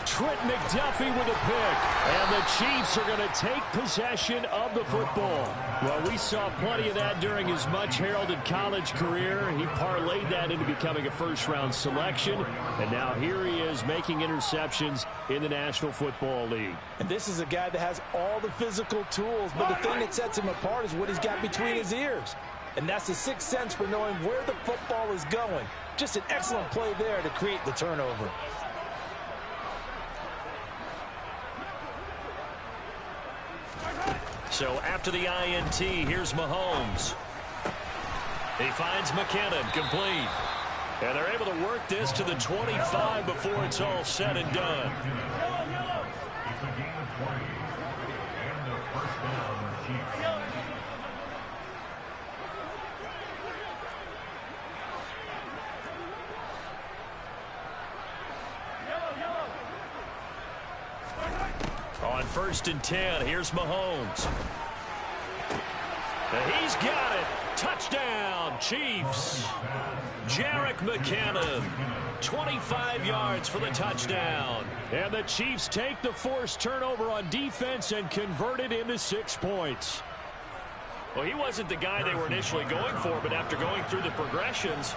Trent McDuffie with a pick. And the Chiefs are going to take possession of the football. Well, we saw plenty of that during his much-heralded college career. He parlayed that into becoming a first-round selection. And now here he is making interceptions in the National Football League. And this is a guy that has all the physical tools, but the thing that sets him apart is what he's got between his ears. And that's the sixth sense for knowing where the football is going. Just an excellent play there to create the turnover. So after the INT, here's Mahomes. He finds McKinnon, complete. And they're able to work this to the 25 before it's all said and done. On 1st and 10, here's Mahomes. And he's got it. Touchdown, Chiefs. Jerick McKinnon, 25 yards for the touchdown. And the Chiefs take the forced turnover on defense and convert it into 6 points. Well, he wasn't the guy they were initially going for, but after going through the progressions,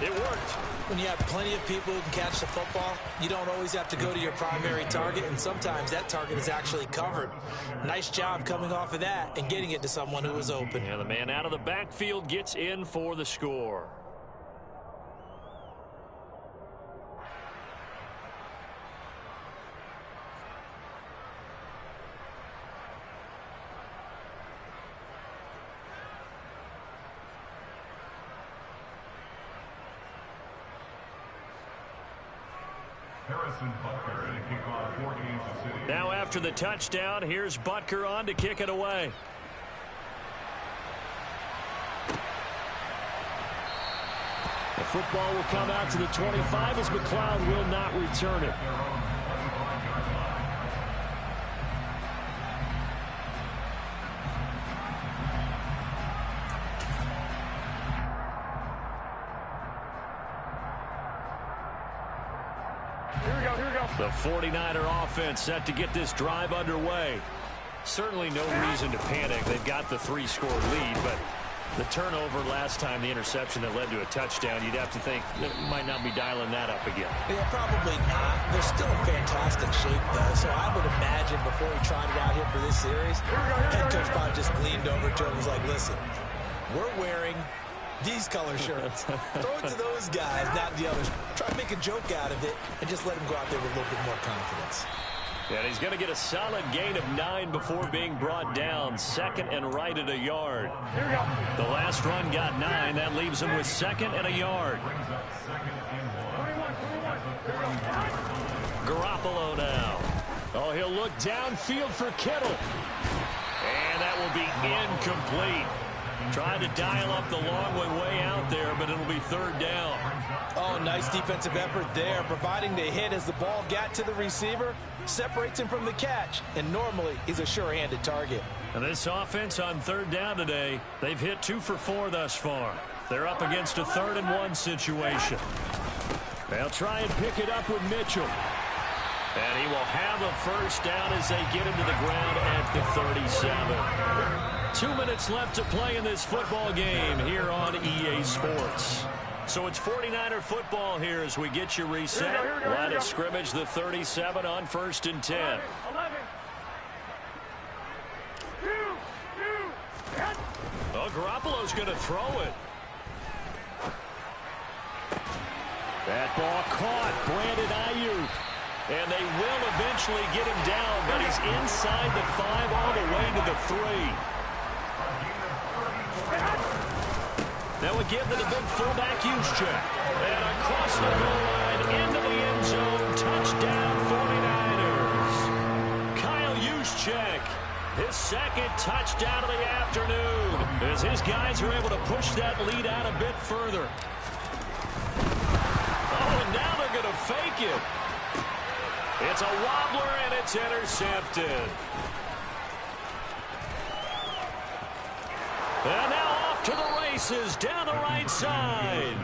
It worked. When you have plenty of people who can catch the football, you don't always have to go to your primary target, and sometimes that target is actually covered. Nice job coming off of that and getting it to someone who was open. And the man out of the backfield gets in for the score. Now after the touchdown, here's Butker on to kick it away. The football will come out to the 25 as McLeod will not return it. The 49er offense set to get this drive underway. Certainly no reason to panic. They've got the 3-score lead, but the turnover last time, the interception that led to a touchdown, you'd have to think that might not be dialing that up again. Yeah, probably not. They're still in fantastic shape, though, so I would imagine before he trotted out here for this series, head coach probably just leaned over to him and was like, listen, we're wearing these color shirts. Throw it to those guys, not the others. Try to make a joke out of it and just let him go out there with a little bit more confidence. And he's going to get a solid gain of 9 before being brought down. Second and right at a yard. The last run got 9. That leaves him with second and a yard. Garoppolo now. Oh, he'll look downfield for Kittle. And that will be incomplete. Tried to dial up the long way out there, but it'll be third down. Oh, nice defensive effort there, providing the hit as the ball got to the receiver, separates him from the catch, and normally he's a sure-handed target. And this offense on third down today, they've hit 2 for 4 thus far. They're up against a 3rd and 1 situation. They'll try and pick it up with Mitchell. And he will have a first down as they get him to the ground at the 37. 2 minutes left to play in this football game here on EA Sports. So it's 49er football here as we get you reset. Line of scrimmage, the 37 on 1st and 10. 11. 2. Oh, Garoppolo's going to throw it. That ball caught. Brandon Ayuk. And they will eventually get him down, but he's inside the 5 all the way to the 3. That would give to the big fullback Juszczyk. And across the goal line into the end zone. Touchdown 49ers. Kyle Juszczyk, his second touchdown of the afternoon, as his guys are able to push that lead out a bit further. Oh, and now they're going to fake it. It's a wobbler, and it's intercepted. And now off to the races down the right side.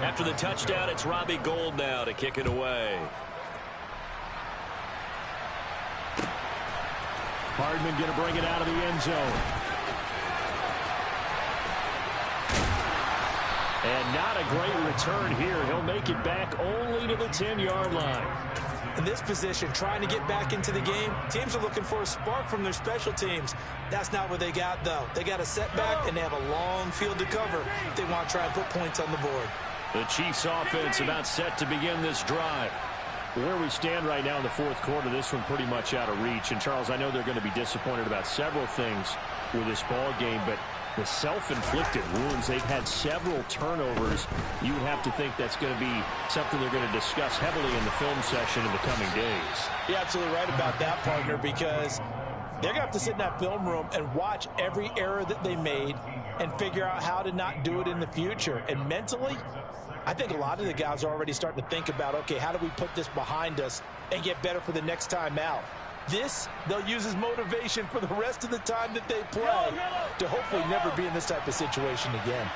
After the touchdown, it's Robbie Gould now to kick it away. Hardman going to bring it out of the end zone. And not a great return here. He'll make it back only to the 10-yard line. In this position, trying to get back into the game, teams are looking for a spark from their special teams. That's not what they got, though. They got a setback, and they have a long field to cover if they want to try and put points on the board. The Chiefs offense about set to begin this drive. Where we stand right now in the 4th quarter, this one pretty much out of reach. And, Charles, I know they're going to be disappointed about several things with this ball game, but the self-inflicted wounds, they've had several turnovers. You would have to think that's going to be something they're going to discuss heavily in the film session in the coming days. You're absolutely right about that, partner, because they're going to have to sit in that film room and watch every error that they made and figure out how to not do it in the future. And mentally, I think a lot of the guys are already starting to think about, okay, how do we put this behind us and get better for the next time out? This, they'll use as motivation for the rest of the time that they play to hopefully never be in this type of situation again.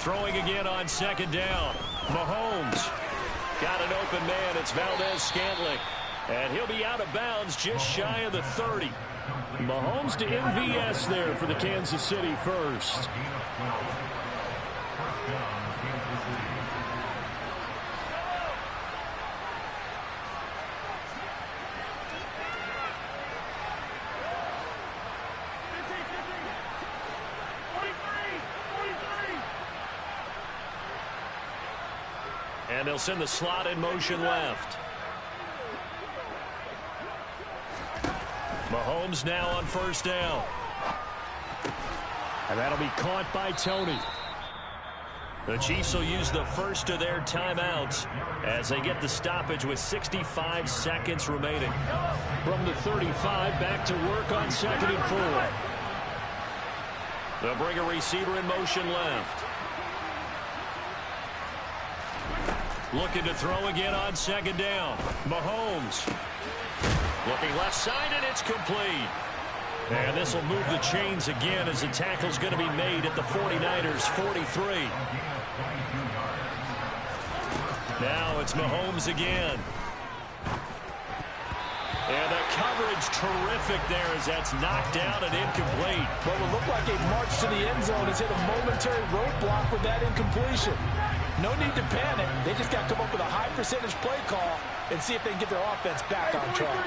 Throwing again on second down. Mahomes got an open man. It's Valdez-Scantling. And he'll be out of bounds just shy of the 30. Mahomes to MVS there for the Kansas City first. And they'll send the slot in motion left. Mahomes now on first down. And that'll be caught by Tony. The Chiefs will use the first of their timeouts as they get the stoppage with 65 seconds remaining. From the 35, back to work on 2nd and 4. They'll bring a receiver in motion left. Looking to throw again on second down. Mahomes looking left side, and it's complete. And this will move the chains again as the tackle's going to be made at the 49ers 43. Now it's Mahomes again. And the coverage terrific there as that's knocked down and incomplete. What would look like a march to the end zone has hit a momentary roadblock with that incompletion. No need to panic. They just got to come up with a high percentage play call and see if they can get their offense back on track.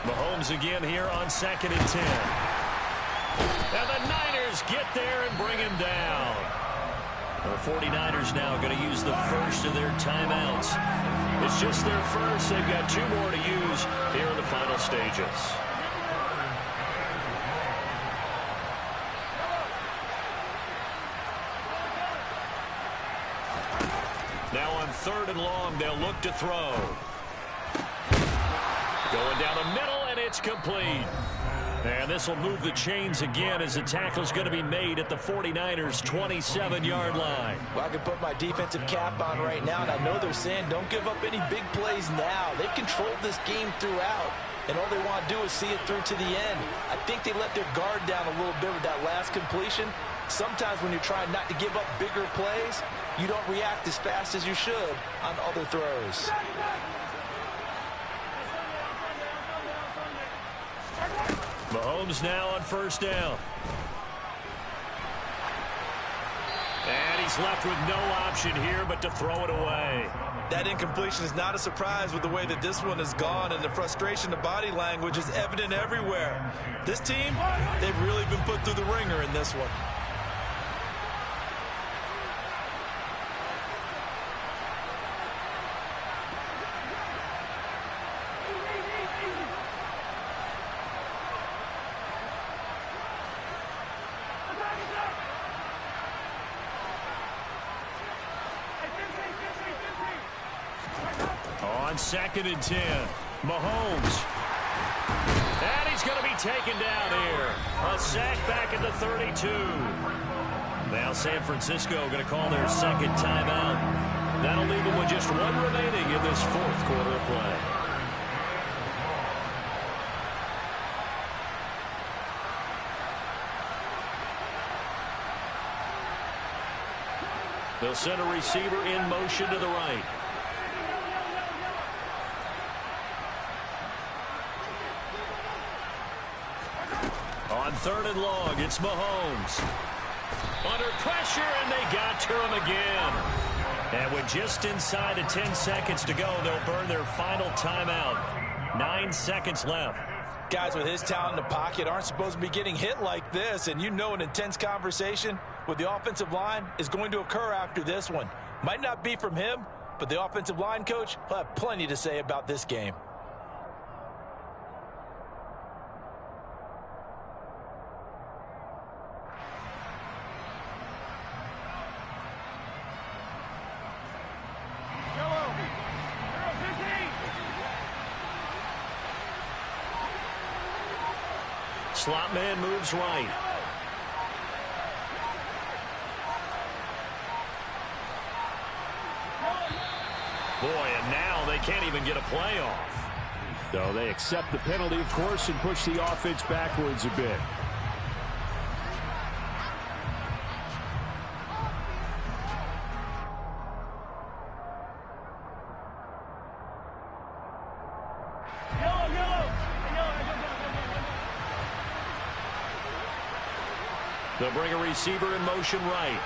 Mahomes again here on 2nd and 10. And the Niners get there and bring him down. The 49ers now going to use the first of their timeouts. It's just their first. They've got 2 more to use here in the final stages. Now on 3rd and long, they'll look to throw. Going down the middle, and it's complete. And this will move the chains again as the tackle's going to be made at the 49ers' 27-yard line. Well, I can put my defensive cap on right now, and I know they're saying don't give up any big plays now. They've controlled this game throughout, and all they want to do is see it through to the end. I think they let their guard down a little bit with that last completion. Sometimes when you're trying not to give up bigger plays, you don't react as fast as you should on other throws. Mahomes now on first down. And he's left with no option here but to throw it away. That incompletion is not a surprise with the way that this one has gone, and the frustration, the body language is evident everywhere. This team, they've really been put through the ringer in this one. On 2nd and 10, Mahomes. And he's going to be taken down here. A sack back at the 32. Now San Francisco going to call their second timeout. That'll leave them with just 1 remaining in this 4th quarter of play. They'll send a receiver in motion to the right. On 3rd and long, it's Mahomes. Under pressure, and they got to him again. And with just inside of 10 seconds to go, they'll burn their final timeout. 9 seconds left. Guys with his talent in the pocket aren't supposed to be getting hit like this, and you know an intense conversation with the offensive line is going to occur after this one. Might not be from him, but the offensive line coach will have plenty to say about this game. Slot man moves right. Boy, and now they can't even get a play off. No, they accept the penalty, of course, and push the offense backwards a bit. They'll bring a receiver in motion right.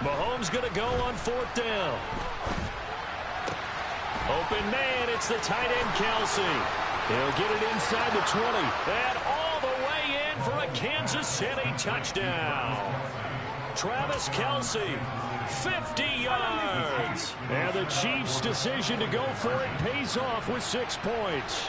Mahomes going to go on 4th down. Open man, it's the tight end Kelce. He'll get it inside the 20. And all the way in for a Kansas City touchdown. Travis Kelce, 50 yards. And the Chiefs' decision to go for it pays off with 6 points.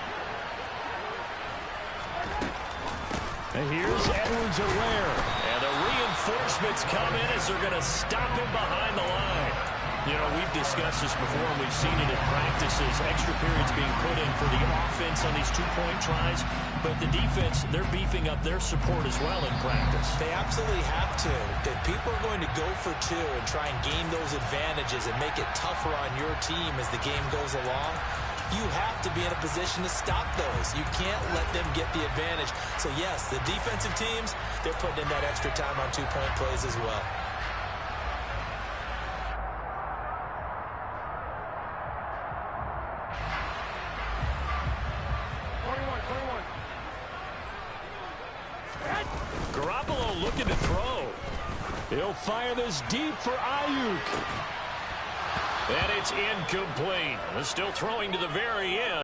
And here's Edwards-Helaire. And the reinforcements come in as they're going to stop him behind the line. You know, we've discussed this before, and we've seen it in practices. Extra periods being put in for the offense on these two-point tries. But the defense, they're beefing up their support as well in practice. They absolutely have to. If people are going to go for 2 and try and gain those advantages and make it tougher on your team as the game goes along, you have to be in a position to stop those. You can't let them get the advantage. So, yes, the defensive teams, they're putting in that extra time on two-point plays as well. Garoppolo looking to throw. He'll fire this deep for Ayuk. And it's incomplete. Still throwing to the very end.